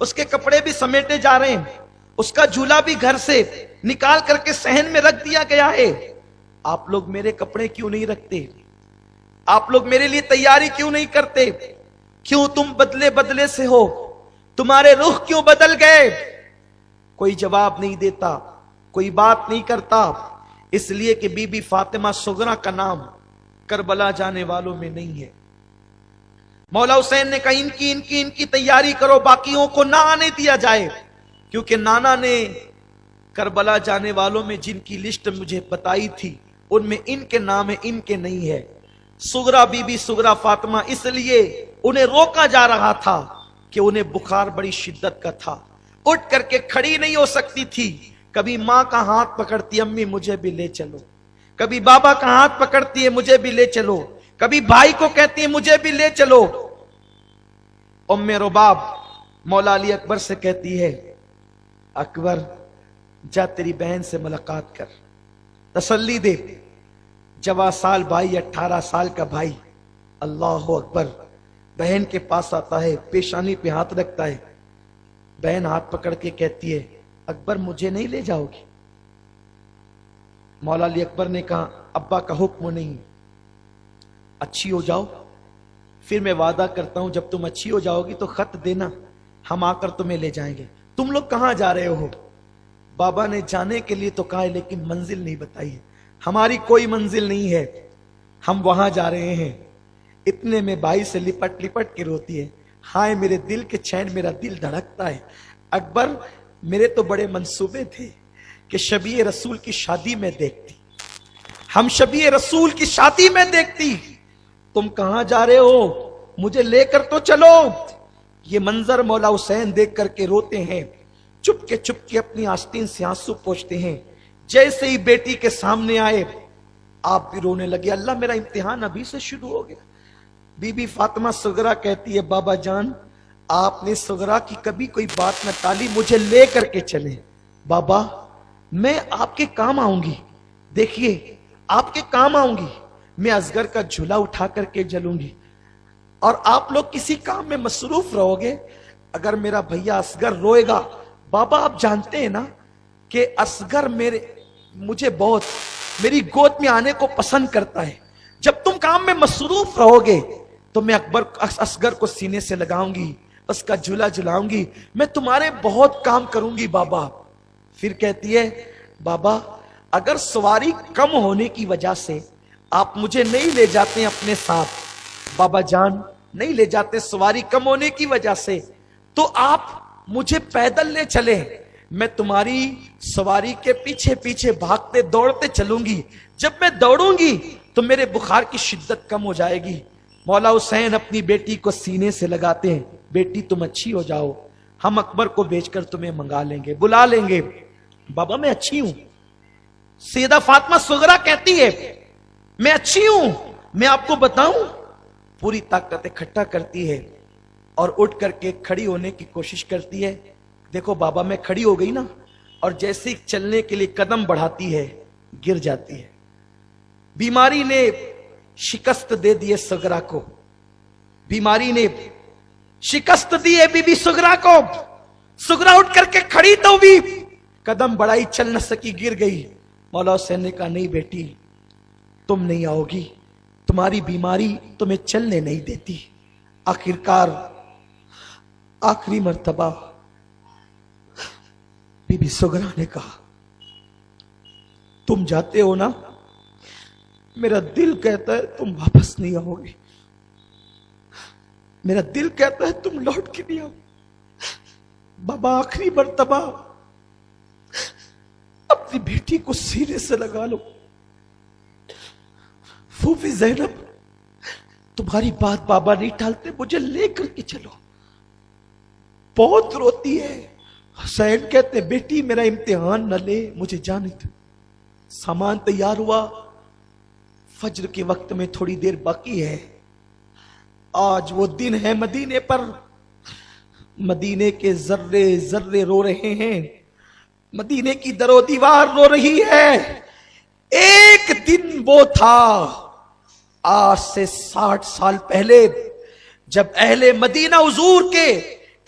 اس کے کپڑے بھی سمیٹے جا رہے ہیں، اس کا جھولا بھی گھر سے نکال کر کے صحن میں رکھ دیا گیا ہے. آپ لوگ میرے کپڑے کیوں نہیں رکھتے؟ آپ لوگ میرے لیے تیاری کیوں نہیں کرتے؟ کیوں تم بدلے بدلے سے ہو؟ تمہارے رخ کیوں بدل گئے؟ کوئی جواب نہیں دیتا، کوئی بات نہیں کرتا، اس لیے کہ بی بی فاطمہ صغرا کا نام کربلا جانے والوں میں نہیں ہے. مولا حسین نے کہا ان کی تیاری کرو، باقیوں کو نہ آنے دیا جائے، کیونکہ نانا نے کربلا جانے والوں میں جن کی لسٹ مجھے بتائی تھی ان میں ان کے نام ہے، ان کے نہیں ہے. صغرا بی بی صغرا فاطمہ، اس لیے انہیں روکا جا رہا تھا کہ انہیں بخار بڑی شدت کا تھا، اٹھ کر کے کھڑی نہیں ہو سکتی تھی. کبھی ماں کا ہاتھ پکڑتی، امی مجھے بھی لے چلو، کبھی بابا کا ہاتھ پکڑتی ہے مجھے بھی لے چلو، کبھی بھائی کو کہتی ہے مجھے بھی لے چلو. ام رباب مولا علی اکبر سے کہتی ہے، اکبر جا تیری بہن سے ملاقات کر، تسلی دے. جوا سال بھائی، 18 سال کا بھائی، اللہ اکبر، بہن کے پاس آتا ہے، پیشانی پہ ہاتھ رکھتا ہے. بہن ہاتھ پکڑ کے کہتی ہے، اکبر مجھے نہیں لے جاؤ گی؟ مولا علی اکبر نے کہا، ابا کا حکم نہیں، اچھی ہو جاؤ، پھر میں وعدہ کرتا ہوں جب تم اچھی ہو جاؤ گی تو خط دینا، ہم آ کر تمہیں لے جائیں گے. تم لوگ کہاں جا رہے ہو؟ بابا نے جانے کے لیے تو کہا ہے لیکن منزل نہیں بتائی ہے. ہماری کوئی منزل نہیں ہے، ہم وہاں جا رہے ہیں. اتنے میں بھائی سے لپٹ لپٹ کے روتی ہے، ہائے میرے دل کے چین، میرا دل دھڑکتا ہے. اکبر میرے تو بڑے منصوبے تھے کہ شبیہ رسول کی شادی میں دیکھتی، ہم شبیہ رسول کی شادی میں دیکھتی. تم کہاں جا رہے ہو؟ مجھے لے کر تو چلو. یہ منظر مولا حسین دیکھ کر کے روتے ہیں، چپ کے اپنی آستین سے آنسو پوچھتے ہیں. جیسے ہی بیٹی کے سامنے آئے آپ بھی رونے لگے. اللہ میرا امتحان ابھی سے شروع ہو گیا. بی بی فاطمہ صغرا کہتی ہے، بابا جان آپ نے صغرا کی کبھی کوئی بات نہ ٹالی، مجھے لے کر کے چلے. بابا میں آپ کے کام آؤں گی، دیکھیے آپ کے کام آؤں گی، میں اصغر کا جھولا اٹھا کر کے چلوں گی اور آپ لوگ کسی کام میں مصروف رہو گے. اگر میرا بھیا اصغر روئے گا، بابا آپ جانتے ہیں نا کہ اصغر مجھے بہت میری گود میں آنے کو پسند کرتا ہے. جب تم کام میں مصروف رہو گے تو میں اصغر کو سینے سے لگاؤں گی، اس کا جھولا جھلاؤں گی، میں تمہارے بہت کام کروں گی بابا. پھر کہتی ہے، بابا اگر سواری کم ہونے کی وجہ سے آپ مجھے نہیں لے جاتے اپنے ساتھ، بابا جان نہیں لے جاتے سواری کم ہونے کی وجہ سے، تو آپ مجھے پیدل لے چلے، میں تمہاری سواری کے پیچھے پیچھے بھاگتے دوڑتے چلوں گی. جب میں دوڑوں گی تو میرے بخار کی شدت کم ہو جائے گی. مولا حسین اپنی بیٹی کو سینے سے لگاتے ہیں، بیٹی تم اچھی ہو جاؤ، ہم اکبر کو بیچ کر تمہیں منگا لیں گے، بلا لیں گے. بابا میں اچھی ہوں. سیدہ فاطمہ صغرا کہتی ہے، میں اچھی ہوں، میں آپ کو بتاؤں. پوری طاقت اکٹھا کرتی ہے اور اٹھ کر کے کھڑی ہونے کی کوشش کرتی ہے. دیکھو بابا میں کھڑی ہو گئی نا، اور جیسے چلنے کے لیے قدم بڑھاتی ہے گر جاتی ہے. بیماری نے شکست دے دی صغرا کو، بیماری نے شکست دی ہے بی بی صغرا کو. صغرا اٹھ کر کے کھڑی تو بھی قدم بڑھائی، چل نہ سکی، گر گئی. مولا حسین نے کہا، نہیں بیٹی تم نہیں آؤ گی، تمہاری بیماری تمہیں چلنے نہیں دیتی. آخرکار آخری مرتبہ بی بی صغرا نے کہا، تم جاتے ہو نا، میرا دل کہتا ہے تم واپس نہیں آؤ گے، میرا دل کہتا ہے تم لوٹ کے نہیں آؤ. بابا آخری مرتبہ اپنی بیٹی کو سینے سے لگا لو. پھوپھی زینب تمہاری بات بابا نہیں ٹالتے، مجھے لے کر کے چلو. بہت روتی ہے. حسین کہتے بیٹی میرا امتحان نہ لے، مجھے جانے دو. سامان تیار ہوا، فجر کے وقت میں تھوڑی دیر باقی ہے. آج وہ دن ہے مدینے پر، مدینے کے ذرے ذرے رو رہے ہیں، مدینے کی در و دیوار رو رہی ہے. ایک دن وہ تھا آج سے 60 سال پہلے جب اہل مدینہ حضور کے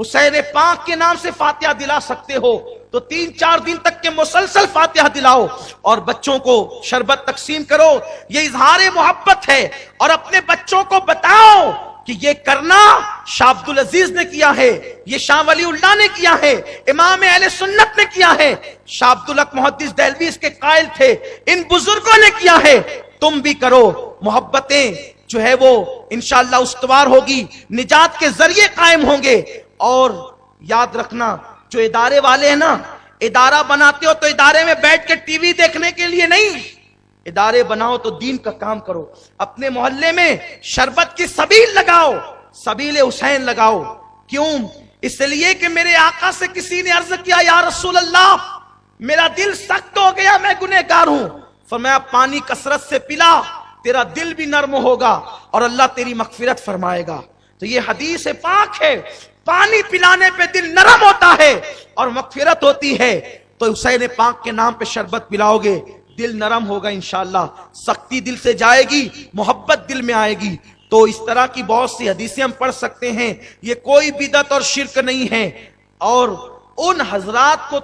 حسین پاک کے نام سے فاتحہ دلا سکتے ہو تو 3-4 دن تک کے مسلسل فاتحہ دلاؤ اور بچوں کو شربت تقسیم کرو. یہ اظہار محبت ہے. اور اپنے بچوں کو بتاؤ کہ یہ کرنا شاہ عبد العزیز نے کیا ہے, یہ شاہ ولی اللہ نے کیا ہے, امام اہل سنت نے کیا ہے, شاہ عبدالحق محدث دہلوی اس کے قائل تھے, ان بزرگوں نے کیا ہے, تم بھی کرو. محبتیں جو ہے وہ انشاءاللہ استوار ہوگی, نجات کے ذریعے قائم ہوں گے. اور یاد رکھنا, جو ادارے والے ہیں نا, ادارہ بناتے ہو تو ادارے میں بیٹھ کے ٹی وی دیکھنے کے لیے نہیں, ادارے بناؤ تو دین کا کام کرو. اپنے محلے میں شربت کی سبیل لگاؤ, سبیل حسین لگاؤ. کیوں؟ اس لیے کہ میرے آقا سے کسی نے عرض کیا, یا رسول اللہ میرا دل سخت ہو گیا, میں گنہگار ہوں. فرمایا پانی کثرت سے پلا, تیرا دل بھی نرم ہوگا اور اللہ تیری مغفرت فرمائے گا. تو یہ حدیث پاک ہے, پانی پلانے پہ دل نرم ہوتا ہے اور مغفرت ہوتی ہے. تو حسین پاک کے نام پہ شربت پلاؤ گے, دل نرم ہوگا انشاءاللہ, سختی دل سے جائے گی, محبت دل میں آئے گی. تو اس طرح کی بہت سی حدیثیں ہم پڑھ سکتے ہیں. یہ کوئی بدعت اور شرک نہیں ہے. اور ان حضرات کو